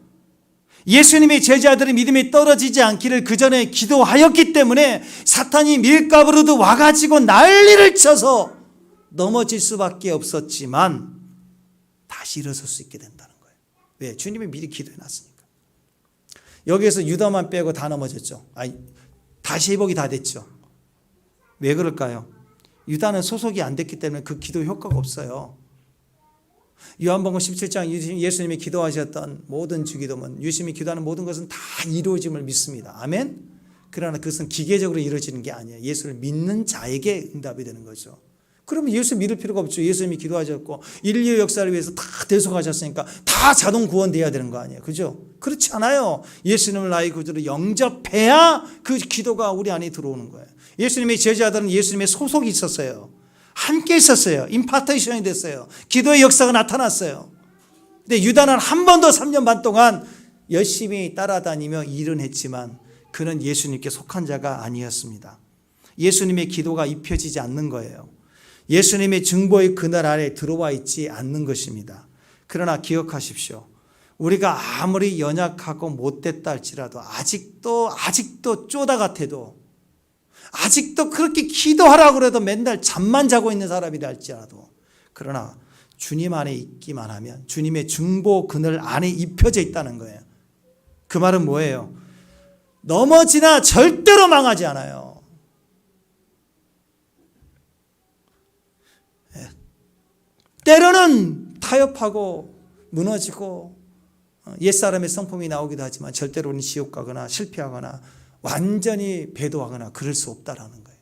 예수님의 제자들의 믿음이 떨어지지 않기를 그 전에 기도하였기 때문에 사탄이 밀가부로도 와가지고 난리를 쳐서 넘어질 수밖에 없었지만 다시 일어설 수 있게 된다는 거예요. 왜? 주님이 미리 기도해놨으니까. 여기에서 유다만 빼고 다 넘어졌죠. 다시 회복이 다 됐죠. 왜 그럴까요? 유다는 소속이 안 됐기 때문에 그 기도 효과가 없어요. 요한복음 17장 예수님이 기도하셨던 모든 주기도문, 예수님이 기도하는 모든 것은 다 이루어짐을 믿습니다. 아멘? 그러나 그것은 기계적으로 이루어지는 게 아니에요. 예수를 믿는 자에게 응답이 되는 거죠. 그러면 예수 믿을 필요가 없죠. 예수님이 기도하셨고 인류 역사를 위해서 다 대속하셨으니까 다 자동 구원돼야 되는 거 아니에요. 그죠? 그렇지 않아요. 예수님을 나의 구주로 영접해야 그 기도가 우리 안에 들어오는 거예요. 예수님의 제자들은 예수님의 소속이 있었어요. 함께 있었어요. 임파테이션이 됐어요. 기도의 역사가 나타났어요. 근데 유다는 한 번도 3년 반 동안 열심히 따라다니며 일은 했지만 그는 예수님께 속한 자가 아니었습니다. 예수님의 기도가 입혀지지 않는 거예요. 예수님의 증보의 그늘 아래 들어와 있지 않는 것입니다. 그러나 기억하십시오. 우리가 아무리 연약하고 못됐다 할지라도 아직도 쪼다 같아도 아직도 그렇게 기도하라고 그래도 맨날 잠만 자고 있는 사람이라 할지라도 그러나 주님 안에 있기만 하면 주님의 중보 그늘 안에 입혀져 있다는 거예요. 그 말은 뭐예요? 넘어지나 절대로 망하지 않아요. 때로는 타협하고 무너지고 옛사람의 성품이 나오기도 하지만 절대로 우리는 지옥 가거나 실패하거나 완전히 배도하거나 그럴 수 없다라는 거예요.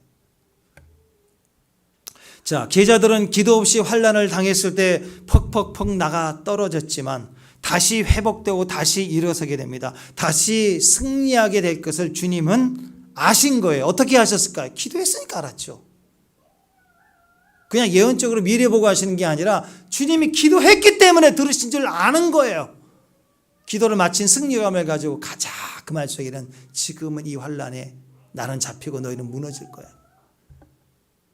자, 제자들은 기도 없이 환난을 당했을 때 퍽퍽퍽 나가 떨어졌지만 다시 회복되고 다시 일어서게 됩니다. 다시 승리하게 될 것을 주님은 아신 거예요. 어떻게 하셨을까요? 기도했으니까 알았죠. 그냥 예언적으로 미래 보고 하시는 게 아니라 주님이 기도했기 때문에 들으신 줄 아는 거예요. 기도를 마친 승리감을 가지고 가자. 그 말 속에는 지금은 이 환난에 나는 잡히고 너희는 무너질 거야.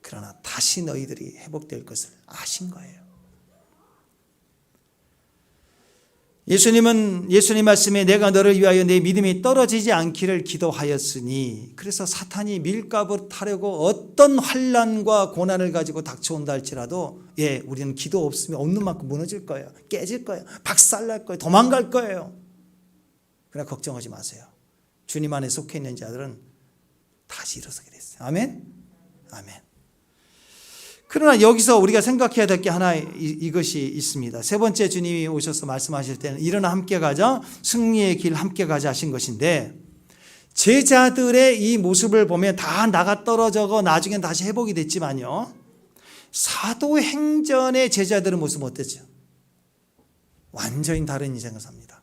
그러나 다시 너희들이 회복될 것을 아신 거예요. 예수님 말씀에 내가 너를 위하여 내 믿음이 떨어지지 않기를 기도하였으니, 그래서 사탄이 밀가부를 타려고 어떤 환난과 고난을 가지고 닥쳐온다 할지라도 우리는 기도 없으면 없는 만큼 무너질 거예요. 깨질 거예요. 박살날 거예요. 도망갈 거예요. 그러나 걱정하지 마세요. 주님 안에 속해 있는 자들은 다시 일어서게 됐어요. 아멘? 아멘. 그러나 여기서 우리가 생각해야 될 게 하나 이것이 있습니다. 세 번째 주님이 오셔서 말씀하실 때는 일어나 함께 가자, 승리의 길 함께 가자 하신 것인데, 제자들의 이 모습을 보면 다 나가 떨어져고 나중엔 다시 회복이 됐지만요, 사도행전의 제자들의 모습은 어땠죠? 완전히 다른 인생을 삽니다.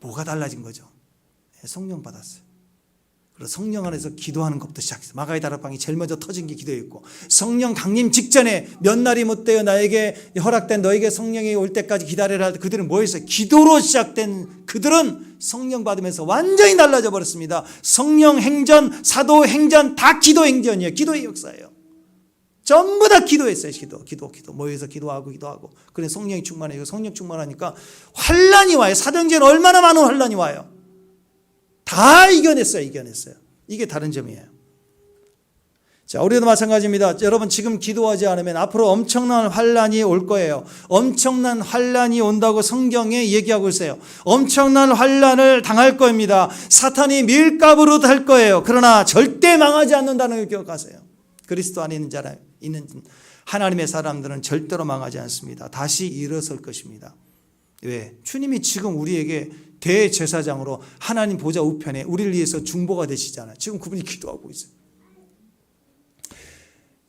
뭐가 달라진 거죠? 성령 받았어요. 그리고 성령 안에서 기도하는 것부터 시작했어요. 마가의 다락방이 제일 먼저 터진 게 기도였고, 성령 강림 직전에 몇 날이 못되어 나에게 허락된 너에게 성령이 올 때까지 기다려라. 그들은 뭐 했어요? 기도로 시작된 그들은 성령 받으면서 완전히 달라져 버렸습니다. 성령 행전, 사도 행전 다 기도 행전이에요. 기도의 역사예요. 전부 다 기도했어요. 기도 모여서 기도하고 그래 성령이 충만해요. 성령 충만하니까 환란이 와요. 사도행전 얼마나 많은 환란이 와요. 다 이겨냈어요. 이게 다른 점이에요. 자, 우리도 마찬가지입니다. 여러분, 지금 기도하지 않으면 앞으로 엄청난 환란이 올 거예요. 엄청난 환란이 온다고 성경에 얘기하고 있어요. 엄청난 환란을 당할 겁니다. 사탄이 밀가부로 달 거예요. 그러나 절대 망하지 않는다는 걸 기억하세요. 그리스도 안에 있는 하나님의 사람들은 절대로 망하지 않습니다. 다시 일어설 것입니다. 왜? 주님이 지금 우리에게 대제사장으로 하나님 보좌 우편에 우리를 위해서 중보가 되시잖아요. 지금 그분이 기도하고 있어요.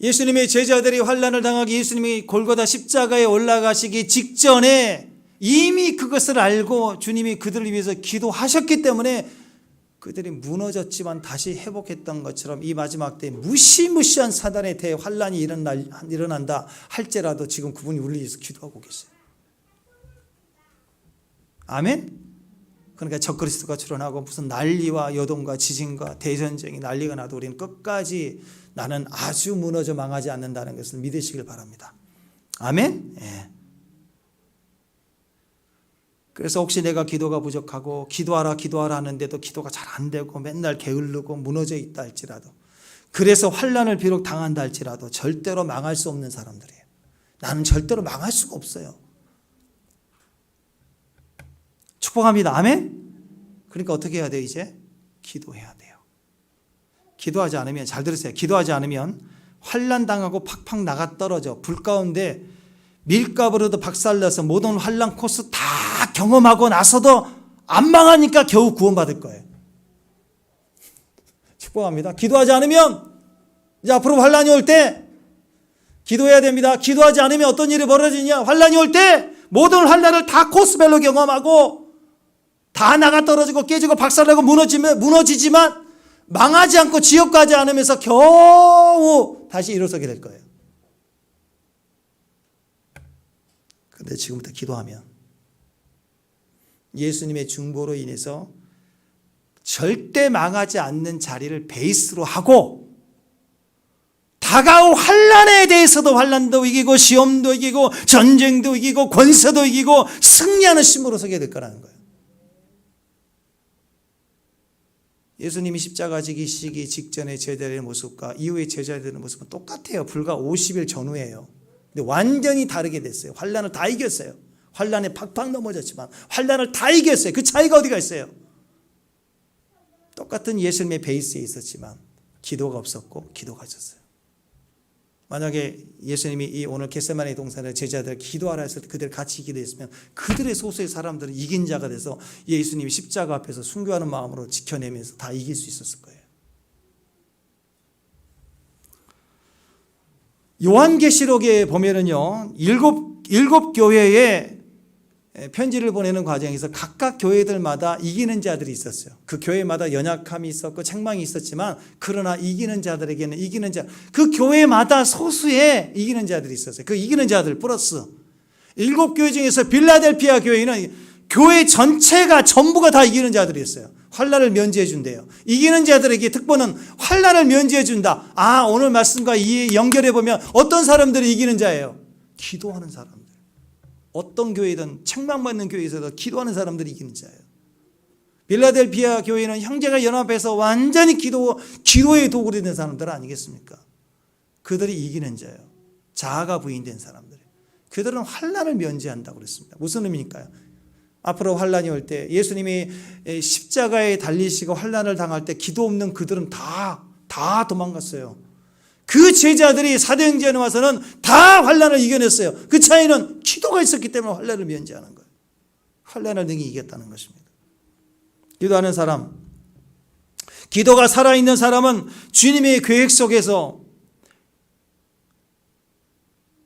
예수님의 제자들이 환난을 당하기, 예수님이 골고다 십자가에 올라가시기 직전에 이미 그것을 알고 주님이 그들을 위해서 기도하셨기 때문에 그들이 무너졌지만 다시 회복했던 것처럼 이 마지막 때 무시무시한 사단의 대환란이 일어난다 할지라도 지금 그분이 우리를 위해서 기도하고 계세요. 아멘? 그러니까 적그리스도가 출현하고 무슨 난리와 여동과 지진과 대전쟁이 난리가 나도 우리는 끝까지 나는 아주 무너져 망하지 않는다는 것을 믿으시길 바랍니다. 아멘? 예. 그래서 혹시 내가 기도가 부족하고 기도하라 하는데도 기도가 잘 안 되고 맨날 게을르고 무너져 있다 할지라도, 그래서 환난을 비록 당한다 할지라도 절대로 망할 수 없는 사람들이에요. 나는 절대로 망할 수가 없어요. 축복합니다. 아멘? 그러니까 어떻게 해야 돼요? 이제 기도해야 돼요. 기도하지 않으면, 잘 들으세요. 기도하지 않으면 환난 당하고 팍팍 나가 떨어져 불 가운데 밀가부로도 박살나서 모든 환난 코스 다 경험하고 나서도 안 망하니까 겨우 구원받을 거예요. 축복합니다. 기도하지 않으면 이제 앞으로 환난이 올 때 기도해야 됩니다. 기도하지 않으면 어떤 일이 벌어지냐? 환난이 올 때 모든 환난을 다 코스별로 경험하고 다 나가 떨어지고 깨지고 박살나고 무너지지만 망하지 않고 지옥 가지 않으면서 겨우 다시 일어서게 될 거예요. 그런데 지금부터 기도하면 예수님의 중보로 인해서 절대 망하지 않는 자리를 베이스로 하고 다가올 환난에 대해서도 환난도 이기고 시험도 이기고 전쟁도 이기고 권세도 이기고 승리하는 신부로 서게 될 거라는 거예요. 예수님이 십자가 지기시기 직전의 제자들의 모습과 이후의 제자들의 모습은 똑같아요. 불과 50일 전후예요. 근데 완전히 다르게 됐어요. 환난을 다 이겼어요. 환난에 팍팍 넘어졌지만 환난을 다 이겼어요. 그 차이가 어디가 있어요? 똑같은 예수님의 베이스에 있었지만 기도가 없었고 기도가 있었어요. 만약에 예수님이 이 오늘 겟세마네 동산에 제자들 기도하라 했을 때 그들 같이 기도했으면 그들의 소수의 사람들은 이긴 자가 돼서 예수님이 십자가 앞에서 순교하는 마음으로 지켜내면서 다 이길 수 있었을 거예요. 요한계시록에 보면은요, 일곱 교회에 편지를 보내는 과정에서 각각 교회들마다 이기는 자들이 있었어요. 그 교회마다 연약함이 있었고 책망이 있었지만 그러나 이기는 자들에게는 이기는 자, 그 교회마다 소수의 이기는 자들이 있었어요. 그 이기는 자들 플러스 7교회 중에서 빌라델피아 교회는 교회 전체가 전부가 다 이기는 자들이었어요. 환난을 면제해 준대요. 이기는 자들에게 특권은 환난을 면제해 준다. 아, 오늘 말씀과 연결해 보면 어떤 사람들이 이기는 자예요? 기도하는 사람들. 어떤 교회든 책망받는 교회에서도 기도하는 사람들이 이기는 자예요. 빌라델피아 교회는 형제가 연합해서 완전히 기도의 도구가 된 사람들 아니겠습니까? 그들이 이기는 자예요. 자아가 부인된 사람들. 그들은 환난을 면제한다고 그랬습니다. 무슨 의미일까요? 앞으로 환난이 올 때 예수님이 십자가에 달리시고 환난을 당할 때 기도 없는 그들은 다 도망갔어요. 그 제자들이 사도행전에 와서는 다 환난을 이겨냈어요. 그 차이는 기도가 있었기 때문에 환난을 면제하는 거예요. 환난을 능히 이겼다는 것입니다. 기도하는 사람, 기도가 살아있는 사람은 주님의 계획 속에서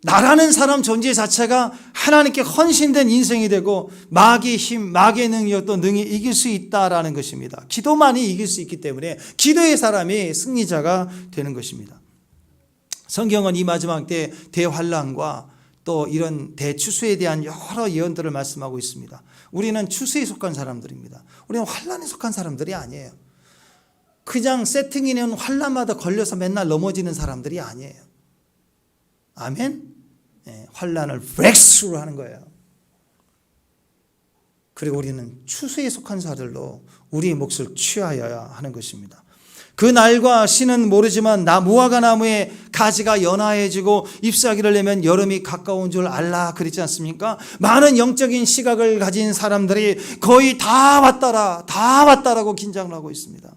나라는 사람 존재 자체가 하나님께 헌신된 인생이 되고 마귀의 힘, 마귀의 능력도 능히 이길 수 있다라는 것입니다. 기도만이 이길 수 있기 때문에 기도의 사람이 승리자가 되는 것입니다. 성경은 이 마지막 때 대환난과 또 이런 대추수에 대한 여러 예언들을 말씀하고 있습니다. 우리는 추수에 속한 사람들입니다. 우리는 환난에 속한 사람들이 아니에요. 그냥 세팅이는 환난마다 걸려서 맨날 넘어지는 사람들이 아니에요. 아멘? 네, 환난을 브렉스루 하는 거예요. 그리고 우리는 추수에 속한 자들로 우리의 몫을 취하여야 하는 것입니다. 그 날과 시는 모르지만 무화과 나무의 가지가 연화해지고 잎사귀를 내면 여름이 가까운 줄 알라 그랬지 않습니까? 많은 영적인 시각을 가진 사람들이 거의 다 왔다라고 긴장을 하고 있습니다.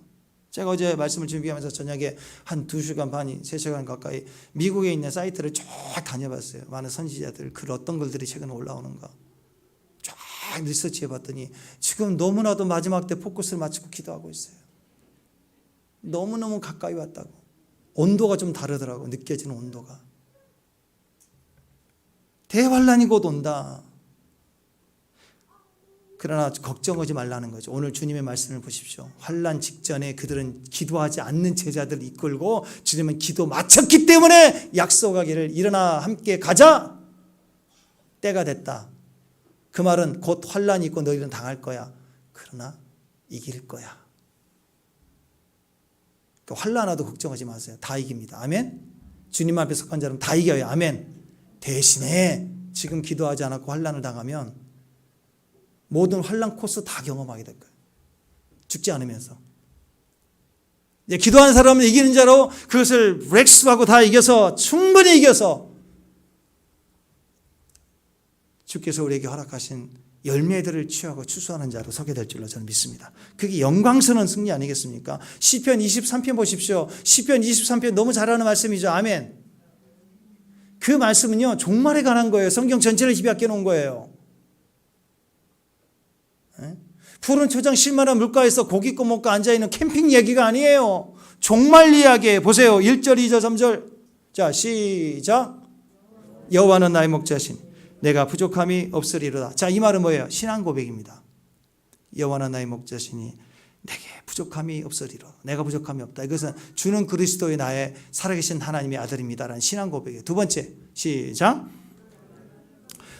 제가 어제 말씀을 준비하면서 저녁에 한 2시간 반이 3시간 가까이 미국에 있는 사이트를 쭉 다녀봤어요. 많은 선지자들 글 어떤 글들이 최근에 올라오는가 쫙 리서치해 봤더니 지금 너무나도 마지막 때 포커스를 맞추고 기도하고 있어요. 너무너무 가까이 왔다고. 온도가 좀 다르더라고. 느껴지는 온도가. 대환란이 곧 온다. 그러나 걱정하지 말라는 거죠. 오늘 주님의 말씀을 보십시오. 환난 직전에 그들은 기도하지 않는 제자들을 이끌고 주님은 기도 마쳤기 때문에 약속하기를 일어나 함께 가자. 때가 됐다. 그 말은 곧 환난이 있고 너희는 당할 거야. 그러나 이길 거야. 환난 와도 걱정하지 마세요. 다 이깁니다. 아멘. 주님 앞에 속한 자는 다 이겨요. 아멘. 대신에 지금 기도하지 않았고 환난을 당하면 모든 환난 코스 다 경험하게 될 거예요. 죽지 않으면서. 이제 기도하는 사람은 이기는 자로 그것을 브렉스하고 다 이겨서 충분히 이겨서 주께서 우리에게 허락하신 열매들을 취하고 추수하는 자로 서게 될 줄로 저는 믿습니다. 그게 영광스러운 승리 아니겠습니까? 시편 23편 보십시오. 시편 23편 너무 잘하는 말씀이죠. 아멘. 그 말씀은요 종말에 관한 거예요. 성경 전체를 집약해 놓은 거예요. 푸른 초장 실만한 물가에서 고기 구워 먹고 앉아있는 캠핑 얘기가 아니에요. 종말 이야기예요. 보세요. 1절, 2절, 3절. 자, 시작. 여호와는 나의 목자신 내가 부족함이 없으리로다. 자, 이 말은 뭐예요? 신앙 고백입니다. 여호와는 나의 목자시니 내게 부족함이 없으리로. 내가 부족함이 없다. 이것은 주는 그리스도의 나의 살아계신 하나님의 아들입니다라는 신앙 고백이에요. 두 번째, 시작.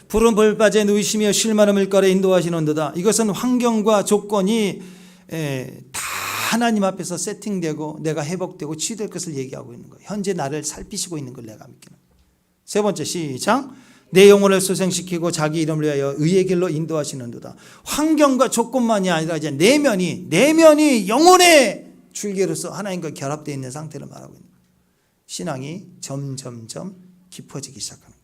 푸른 벌바지에 누이시며 쉴만한 물가에 인도하시는도다. 이것은 환경과 조건이 다 하나님 앞에서 세팅되고 내가 회복되고 치유될 것을 얘기하고 있는 거예요. 현재 나를 살피시고 있는 걸 내가 믿기는. 세 번째 시작. 내 영혼을 소생시키고 자기 이름을 위하여 의의 길로 인도하시는도다. 환경과 조건만이 아니라 이제 내면이 영혼의 줄기로서 하나님과 결합되어 있는 상태를 말하고 있는 거예요. 신앙이 점점점 깊어지기 시작하는 거예요.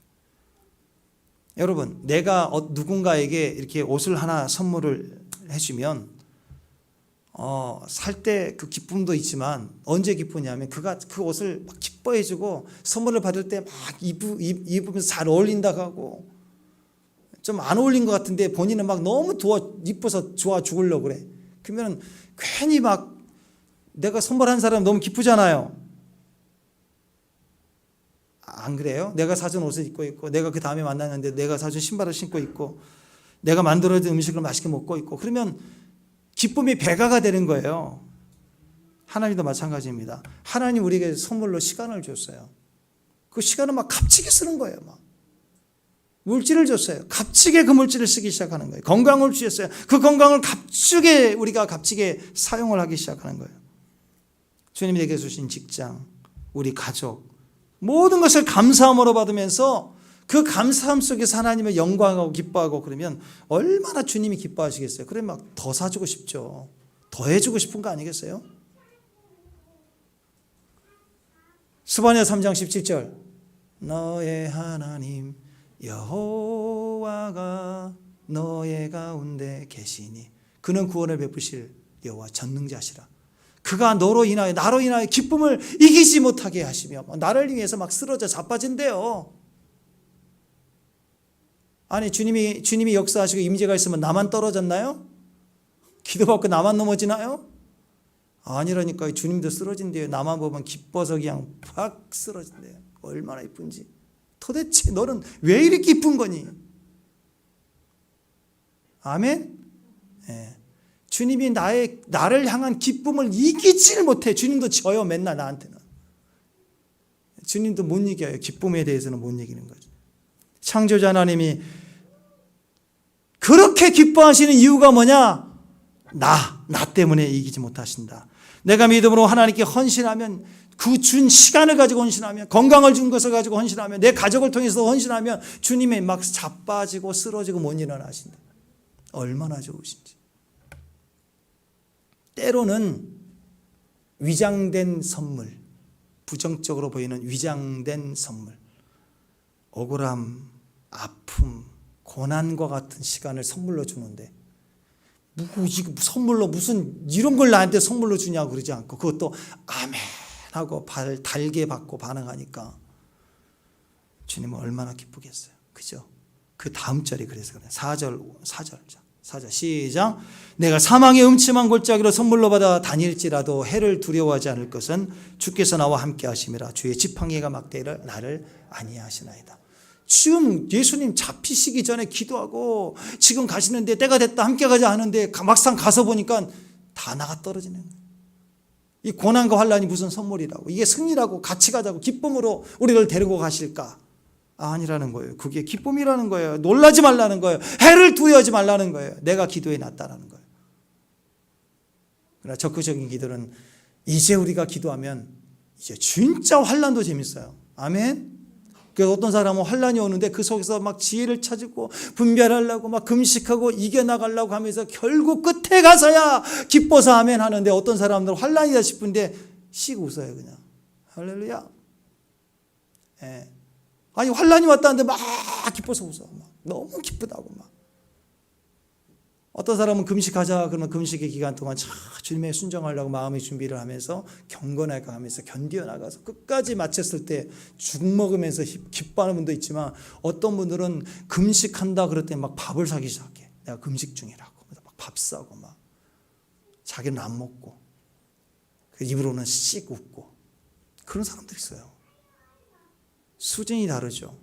여러분, 내가 누군가에게 이렇게 옷을 하나 선물을 해주면 살 때 그 기쁨도 있지만 언제 기쁘냐면 그가 그 옷을 막 기뻐해주고 선물을 받을 때 막 입으면서 잘 어울린다고 하고 좀 안 어울린 것 같은데 본인은 막 너무 이뻐서 좋아 죽으려고 그래. 그러면 괜히 막 내가 선물한 사람 너무 기쁘잖아요. 안 그래요? 내가 사준 옷을 입고 있고 내가 그 다음에 만났는데 내가 사준 신발을 신고 있고 내가 만들어준 음식을 맛있게 먹고 있고 그러면 기쁨이 배가가 되는 거예요. 하나님도 마찬가지입니다. 하나님 우리에게 선물로 시간을 줬어요. 그 시간을 막 값지게 쓰는 거예요. 막 물질을 줬어요. 값지게 그 물질을 쓰기 시작하는 거예요. 건강을 주셨어요. 그 건강을 우리가 값지게 사용을 하기 시작하는 거예요. 주님이 내게 주신 직장, 우리 가족, 모든 것을 감사함으로 받으면서 그 감사함 속에서 하나님을 영광하고 기뻐하고 그러면 얼마나 주님이 기뻐하시겠어요. 그래 막 더 사주고 싶죠. 더 해주고 싶은 거 아니겠어요? 스바냐 3장 17절 너의 하나님 여호와가 너의 가운데 계시니 그는 구원을 베푸실 여호와 전능자시라. 그가 나로 인하여 기쁨을 이기지 못하게 하시며 나를 위해서 막 쓰러져 자빠진대요. 아니 주님이 역사하시고 임재가 있으면 나만 떨어졌나요? 기도받고 나만 넘어지나요? 아니라니까요. 주님도 쓰러진대요. 나만 보면 기뻐서 그냥 팍 쓰러진대요. 얼마나 이쁜지. 도대체 너는 왜 이렇게 이쁜 거니? 아멘? 네. 주님이 나를 향한 기쁨을 이기질 못해. 주님도 져요. 맨날 나한테는. 주님도 못 이겨요. 기쁨에 대해서는 못 이기는 거죠. 창조자 하나님이 그렇게 기뻐하시는 이유가 뭐냐? 나 때문에 이기지 못하신다. 내가 믿음으로 하나님께 헌신하면 그 준 시간을 가지고 헌신하면 건강을 준 것을 가지고 헌신하면 내 가족을 통해서 헌신하면 주님이 막 자빠지고 쓰러지고 못 일어나신다. 얼마나 좋으신지. 때로는 위장된 선물, 부정적으로 보이는 위장된 선물, 억울함, 아픔, 고난과 같은 시간을 선물로 주는데 선물로 무슨 이런 걸 나한테 선물로 주냐고 그러지 않고 그것도 아멘 하고 달게 받고 반응하니까 주님은 얼마나 기쁘겠어요. 그죠? 그 다음 절이 그래서 그래요. 4절 시작. 내가 사망의 음침한 골짜기로 선물로 받아 다닐지라도 해를 두려워하지 않을 것은 주께서 나와 함께 하심이라. 주의 지팡이가 막대기를 나를 안위하시나이다. 지금 예수님 잡히시기 전에 기도하고 지금 가시는데 때가 됐다 함께 가자 하는데 막상 가서 보니까 다 나가 떨어지는 거예요. 이 고난과 환난이 무슨 선물이라고, 이게 승리라고, 같이 가자고 기쁨으로 우리를 데리고 가실까? 아니라는 거예요. 그게 기쁨이라는 거예요. 놀라지 말라는 거예요. 해를 두려워하지 말라는 거예요. 내가 기도에 낫다라는 거예요. 그러나 적극적인 기도는 이제 우리가 기도하면 이제 진짜 환난도 재밌어요. 아멘. 그래서 어떤 사람은 환난이 오는데 그 속에서 막 지혜를 찾고 분별하려고 막 금식하고 이겨나가려고 하면서 결국 끝에 가서야 기뻐서 아멘 하는데 어떤 사람들은 환난이다 싶은데 씩 웃어요. 그냥 할렐루야. 예. 아니 환난이 왔다는데 막 기뻐서 웃어. 막 너무 기쁘다고 막. 어떤 사람은 금식하자 그러면 금식의 기간 동안 주님의 순종하려고 마음의 준비를 하면서 경건하게 하면서 견디어나가서 끝까지 마쳤을 때 죽 먹으면서 기뻐하는 분도 있지만 어떤 분들은 금식한다 그럴 때 막 밥을 사기 시작해. 내가 금식 중이라고. 막 밥 사고 막 자기는 안 먹고 그 입으로는 씩 웃고 그런 사람들이 있어요. 수준이 다르죠.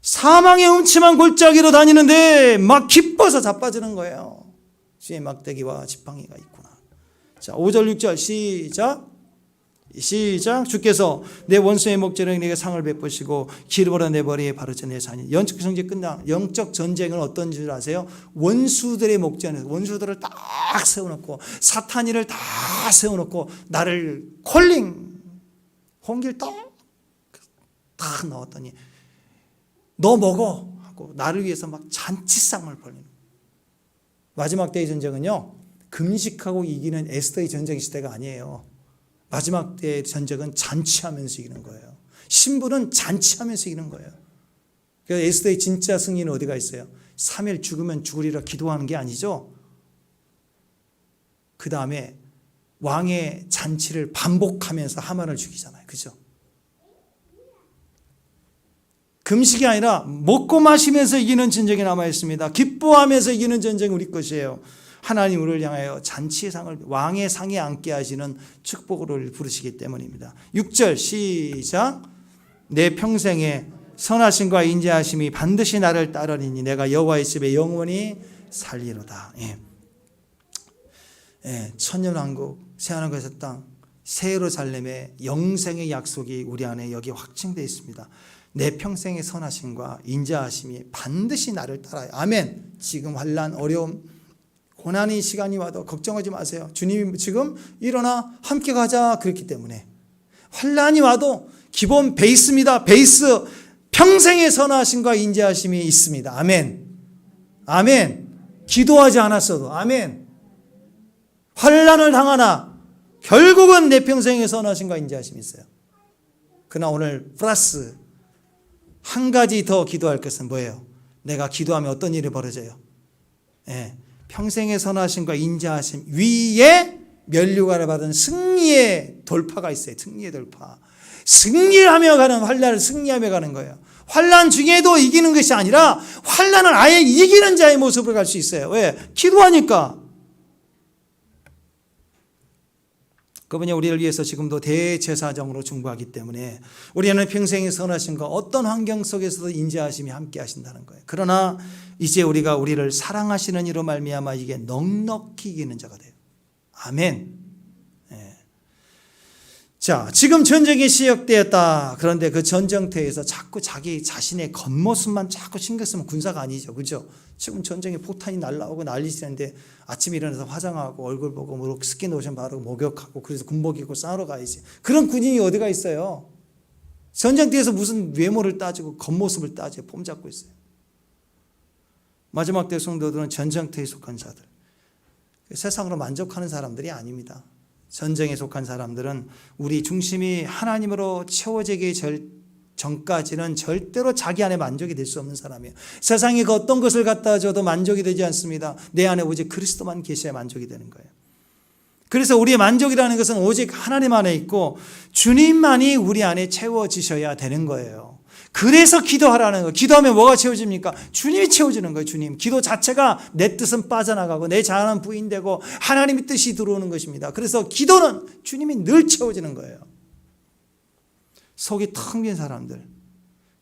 사망의 음침한 골짜기로 다니는데 막 기뻐서 자빠지는 거예요. 주의 막대기와 지팡이가 있구나. 자, 5절 6절 시작. 시작. 주께서 내 원수의 목전에 내게 상을 베푸시고 기름으로 내 머리에 바르지 내 산이. 영적 전쟁이 끝나. 영적 전쟁은 어떤 줄 아세요? 원수들의 목전에서 원수들을 딱 세워놓고 사탄이를 다 세워놓고 나를 콜링 홍길 딱 넣었더니 너 먹어 하고 나를 위해서 막 잔치상을 벌리는. 마지막 때의 전쟁은요, 금식하고 이기는 에스더의 전쟁 시대가 아니에요. 마지막 때의 전쟁은 잔치하면서 이기는 거예요. 신부는 잔치하면서 이기는 거예요. 그래서 에스더의 진짜 승리는 어디가 있어요? 3일 죽으면 죽으리라 기도하는 게 아니죠. 그 다음에 왕의 잔치를 반복하면서 하만을 죽이잖아요. 그죠? 금식이 아니라 먹고 마시면서 이기는 전쟁이 남아있습니다. 기뻐하면서 이기는 전쟁이 우리 것이에요. 하나님 우리를 향하여 잔치의 상을 왕의 상에 앉게 하시는 축복을 부르시기 때문입니다. 6절 시작. 내 평생에 선하심과 인자하심이 반드시 나를 따르리니 내가 여호와의 집에 영원히 살리로다. 천년왕국 새하늘과 땅 새 예루살렘의 영생의 약속이 우리 안에 여기 확증되어 있습니다. 내 평생의 선하심과 인자하심이 반드시 나를 따라요. 아멘. 지금 환난, 어려움, 고난의 시간이 와도 걱정하지 마세요. 주님이 지금 일어나 함께 가자 그랬기 때문에. 환난이 와도 기본 베이스입니다. 베이스. 평생의 선하심과 인자하심이 있습니다. 아멘. 아멘. 기도하지 않았어도 아멘. 환난을 당하나 결국은 내 평생의 선하심과 인자하심이 있어요. 그러나 오늘 플러스 한 가지 더 기도할 것은 뭐예요? 내가 기도하면 어떤 일이 벌어져요? 평생의 선하심과 인자하심 위에 면류관을 받은 승리의 돌파가 있어요. 승리의 돌파. 승리하며 가는 환난을 승리하며 가는 거예요. 환난 중에도 이기는 것이 아니라 환난을 아예 이기는 자의 모습으로 갈 수 있어요. 왜? 기도하니까. 그분이 우리를 위해서 지금도 대제사장으로 중보하기 때문에 우리는 평생의 선하심과 어떤 환경 속에서도 인자하심이 함께 하신다는 거예요. 그러나 이제 우리가 우리를 사랑하시는 이로 말미암아 이게 넉넉히 이기는 자가 돼요. 아멘. 자, 지금 전쟁이 시작되었다. 그런데 그 전쟁터에서 자꾸 자기 자신의 겉모습만 자꾸 신경 쓰면 군사가 아니죠. 그죠? 지금 전쟁에 포탄이 날라오고 난리치는데 아침에 일어나서 화장하고 얼굴 보고 뭐 스킨로션 바르고 목욕하고 그래서 군복 입고 싸우러 가야지. 그런 군인이 어디가 있어요? 전쟁터에서 무슨 외모를 따지고 겉모습을 따지고 폼 잡고 있어요. 마지막 때 성도들은 전쟁터에 속한 자들. 세상으로 만족하는 사람들이 아닙니다. 전쟁에 속한 사람들은 우리 중심이 하나님으로 채워지기 전까지는 절대로 자기 안에 만족이 될 수 없는 사람이에요. 세상에 그 어떤 것을 갖다 줘도 만족이 되지 않습니다. 내 안에 오직 그리스도만 계셔야 만족이 되는 거예요. 그래서 우리의 만족이라는 것은 오직 하나님 안에 있고 주님만이 우리 안에 채워지셔야 되는 거예요. 그래서 기도하라는 거예요. 기도하면 뭐가 채워집니까? 주님이 채워지는 거예요. 주님. 기도 자체가 내 뜻은 빠져나가고 내 자아는 부인되고 하나님의 뜻이 들어오는 것입니다. 그래서 기도는 주님이 늘 채워지는 거예요. 속이 텅 빈 사람들,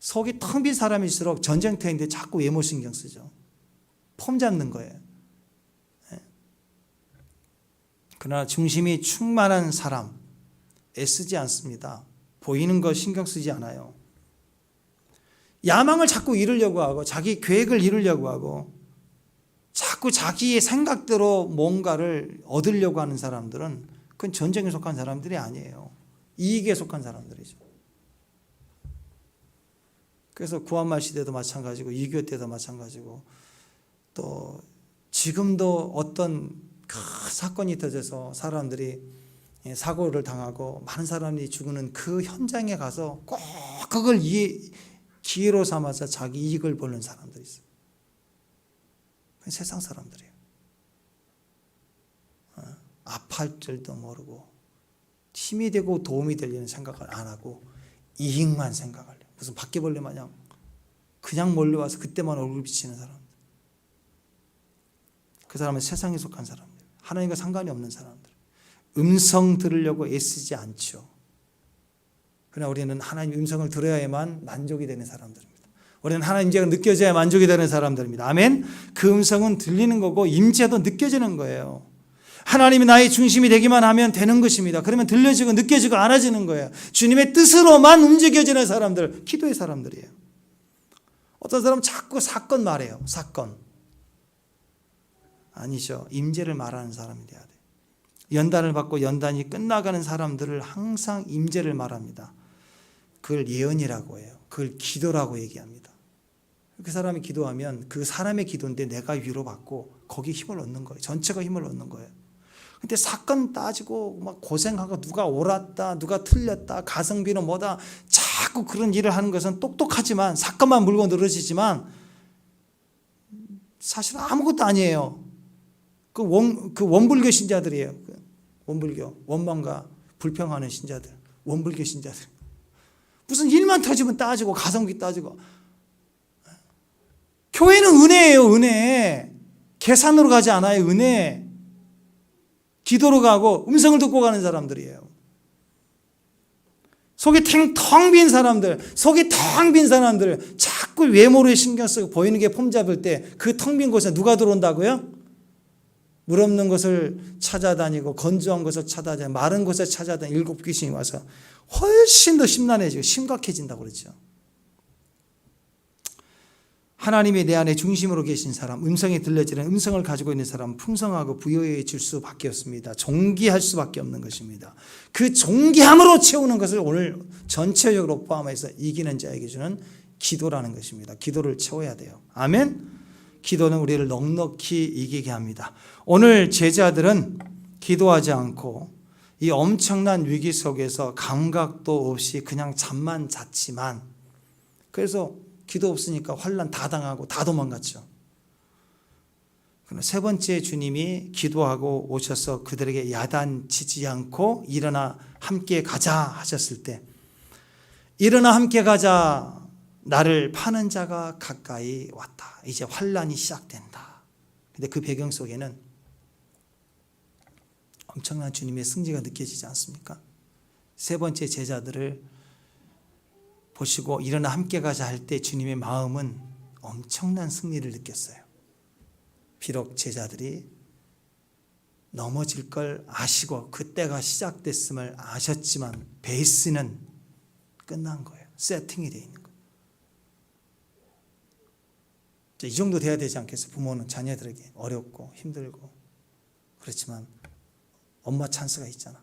속이 텅 빈 사람일수록 전쟁터인데 자꾸 외모 신경 쓰죠. 폼 잡는 거예요. 그러나 중심이 충만한 사람 애쓰지 않습니다. 보이는 거 신경 쓰지 않아요. 야망을 자꾸 이루려고 하고 자기 계획을 이루려고 하고 자꾸 자기의 생각대로 뭔가를 얻으려고 하는 사람들은 그건 전쟁에 속한 사람들이 아니에요. 이익에 속한 사람들이죠. 그래서 구한말 시대도 마찬가지고 2.25 때도 마찬가지고 또 지금도 어떤 큰 사건이 터져서 사람들이 사고를 당하고 많은 사람이 죽는 그 현장에 가서 꼭 그걸 기회로 삼아서 자기 이익을 보는 사람들이 있어요. 그건 세상 사람들이에요. 아파할 줄도 모르고 힘이 되고 도움이 되려는 생각을 안 하고 이익만 생각하려. 무슨 바퀴벌레 마냥 그냥 몰려와서 그때만 얼굴 비치는 사람들. 그 사람은 세상에 속한 사람들. 하나님과 상관이 없는 사람들. 음성 들으려고 애쓰지 않죠. 그러나 우리는 하나님의 음성을 들어야만 만족이 되는 사람들입니다. 우리는 하나님 임재가 느껴져야 만족이 되는 사람들입니다. 아멘. 그 음성은 들리는 거고 임재도 느껴지는 거예요. 하나님이 나의 중심이 되기만 하면 되는 것입니다. 그러면 들려지고 느껴지고 알아지는 거예요. 주님의 뜻으로만 움직여지는 사람들, 기도의 사람들이에요. 어떤 사람은 자꾸 사건 말해요. 사건. 아니죠. 임재를 말하는 사람이 돼야 돼요. 연단을 받고 연단이 끝나가는 사람들을 항상 임재를 말합니다. 그걸 예언이라고 해요. 그걸 기도라고 얘기합니다. 그 사람이 기도하면 그 사람의 기도인데 내가 위로받고 거기에 힘을 얻는 거예요. 전체가 힘을 얻는 거예요. 근데 사건 따지고 막 고생하고 누가 옳았다, 누가 틀렸다, 가성비는 뭐다, 자꾸 그런 일을 하는 것은 똑똑하지만 사건만 물고 늘어지지만 사실 아무것도 아니에요. 그 원불교 신자들이에요. 원불교, 원망과 불평하는 신자들, 원불교 신자들. 무슨 일만 터지면 따지고 가성비 따지고. 교회는 은혜예요, 은혜. 계산으로 가지 않아요, 은혜. 기도로 가고 음성을 듣고 가는 사람들이에요. 속이 텅 빈 사람들, 속이 텅 빈 사람들, 자꾸 외모를 신경 쓰고 보이는 게 폼 잡을 때 그 텅 빈 곳에 누가 들어온다고요? 물 없는 곳을 찾아다니고 건조한 곳을 찾아다니고 마른 곳을 찾아다니고 일곱 귀신이 와서 훨씬 더 심란해지고 심각해진다고 그러죠. 하나님이 내 안에 중심으로 계신 사람, 음성이 들려지는 음성을 가지고 있는 사람은 풍성하고 부유해질 수밖에 없습니다. 존귀할 수밖에 없는 것입니다. 그 존귀함으로 채우는 것을 오늘 전체적으로 포함해서 이기는 자에게 주는 기도라는 것입니다. 기도를 채워야 돼요. 아멘? 기도는 우리를 넉넉히 이기게 합니다. 오늘 제자들은 기도하지 않고 이 엄청난 위기 속에서 감각도 없이 그냥 잠만 잤지만, 그래서 기도 없으니까 환난 다 당하고 다 도망갔죠. 그러나 세 번째 주님이 기도하고 오셔서 그들에게 야단치지 않고 일어나 함께 가자 하셨을 때, 일어나 함께 가자, 나를 파는 자가 가까이 왔다. 이제 환난이 시작된다. 근데 그 배경 속에는 엄청난 주님의 승리가 느껴지지 않습니까? 세 번째 제자들을 보시고 일어나 함께 가자 할 때 주님의 마음은 엄청난 승리를 느꼈어요. 비록 제자들이 넘어질 걸 아시고 그때가 시작됐음을 아셨지만 베이스는 끝난 거예요. 세팅이 되어 있는 거예요. 이 정도 돼야 되지 않겠어요? 부모는 자녀들에게 어렵고 힘들고 그렇지만 엄마 찬스가 있잖아,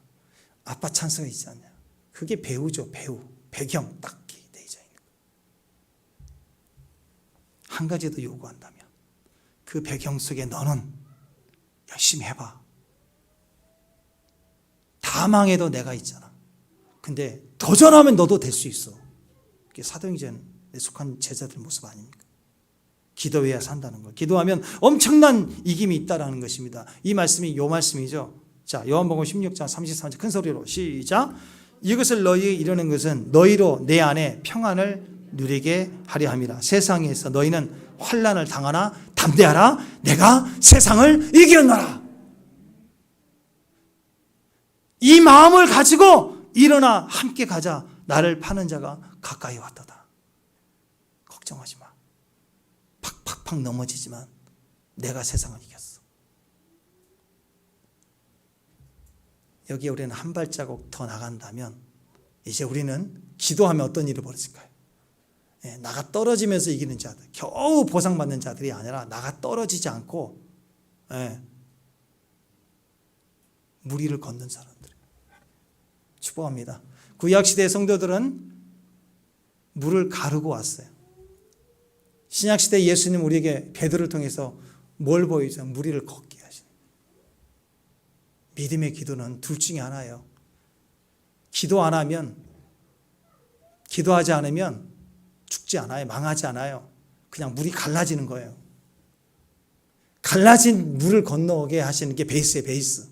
아빠 찬스가 있지 않냐. 그게 배우죠. 배우, 배경 딱 되어 있는 거예요. 한 가지 더 요구한다면 그 배경 속에 너는 열심히 해봐. 다 망해도 내가 있잖아. 근데 도전하면 너도 될 수 있어. 그게 사도행전에 속한 제자들 모습 아닙니까? 기도해야 산다는 거. 기도하면 엄청난 이김이 있다라는 것입니다. 이 말씀이 요 말씀이죠. 자, 요한복음 16장 33절 큰 소리로 시작. 이것을 너희에게 이르는 것은 너희로 내 안에 평안을 누리게 하려 함이라. 세상에서 너희는 환난을 당하나 담대하라. 내가 세상을 이겼노라. 이 마음을 가지고 일어나 함께 가자. 나를 파는 자가 가까이 왔도다. 걱정하지 마. 팍팍팍 넘어지지만 내가 세상을 이겼어. 여기에 우리는 한 발자국 더 나간다면 이제 우리는 기도하면 어떤 일이 벌어질까요? 나가 떨어지면서 이기는 자들, 겨우 보상받는 자들이 아니라 나가 떨어지지 않고 물 위를 걷는 사람들. 축복합니다. 구약시대 성도들은 물을 가르고 왔어요. 신약시대 예수님 우리에게 베드로를 통해서 뭘 보이죠? 물 위를 걷게 하시는. 믿음의 기도는 둘 중에 하나예요. 기도하지 않으면 죽지 않아요. 망하지 않아요. 그냥 물이 갈라지는 거예요. 갈라진 물을 건너오게 하시는 게 베이스예요. 베이스.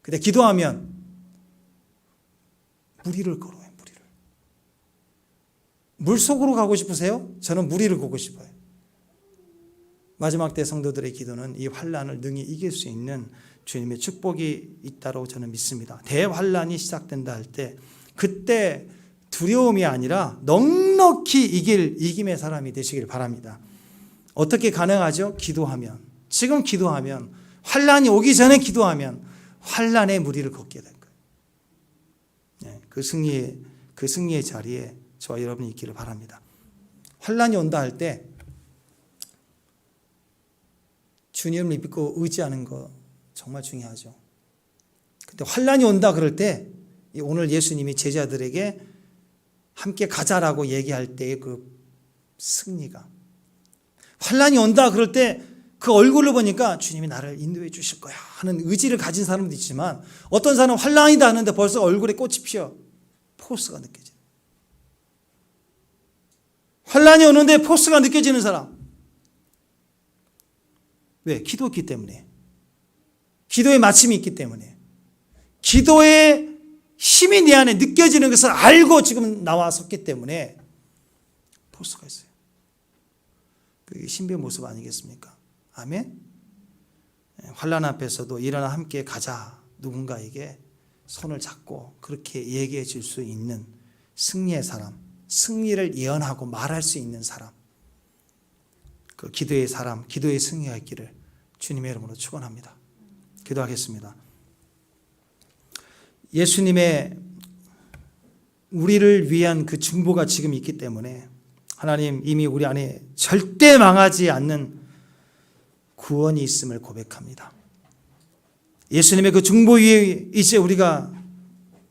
근데 기도하면 물 위를 걸어요. 물 위를. 물 속으로 가고 싶으세요? 저는 물 위를 걷고 싶어요. 마지막 때 성도들의 기도는 이 환난을 능히 이길 수 있는 주님의 축복이 있다고 저는 믿습니다. 대환난이 시작된다 할 때 그때 두려움이 아니라 넉넉히 이길 이김의 사람이 되시길 바랍니다. 어떻게 가능하죠? 기도하면. 지금 기도하면 환란이 오기 전에 기도하면 환란의 무리를 걷게 될 거예요. 그 승리의 자리에 저와 여러분이 있기를 바랍니다. 환란이 온다 할 때 주님을 믿고 의지하는 거 정말 중요하죠. 근데 환란이 온다 그럴 때 오늘 예수님이 제자들에게 함께 가자라고 얘기할 때의 그 승리가, 환란이 온다 그럴 때 그 얼굴을 보니까 주님이 나를 인도해 주실 거야 하는 의지를 가진 사람도 있지만, 어떤 사람은 환란이다 하는데 벌써 얼굴에 꽃이 피어 포스가 느껴져요. 환란이 오는데 포스가 느껴지는 사람, 왜? 기도했기 때문에, 기도의 마침이 있기 때문에, 기도의 힘이 내 안에 느껴지는 것을 알고 지금 나와 섰기 때문에 포스가 있어요. 그게 신비의 모습 아니겠습니까? 아멘. 환난 앞에서도 일어나 함께 가자, 누군가에게 손을 잡고 그렇게 얘기해 줄 수 있는 승리의 사람, 승리를 예언하고 말할 수 있는 사람, 그 기도의 사람, 기도의 승리가 있기를 주님의 이름으로 축원합니다. 기도하겠습니다. 예수님의 우리를 위한 그 중보가 지금 있기 때문에 하나님, 이미 우리 안에 절대 망하지 않는 구원이 있음을 고백합니다. 예수님의 그 중보 위에 이제 우리가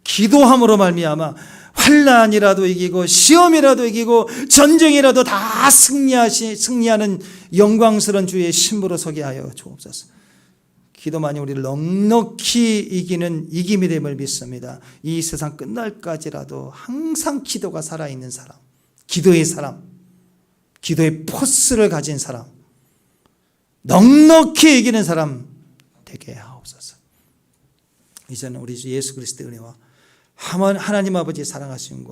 기도함으로 말미암아 환난이라도 이기고 시험이라도 이기고 전쟁이라도 다 승리하는 영광스러운 주의 신부로 서게 하여 주옵소서. 기도만이 우리를 넉넉히 이기는 이김이 됨을 믿습니다. 이 세상 끝날까지라도 항상 기도가 살아있는 사람, 기도의 사람, 기도의 포스를 가진 사람, 넉넉히 이기는 사람 되게 하옵소서. 이제는 우리 주 예수 그리스도의 은혜와 하나님 아버지 사랑하심과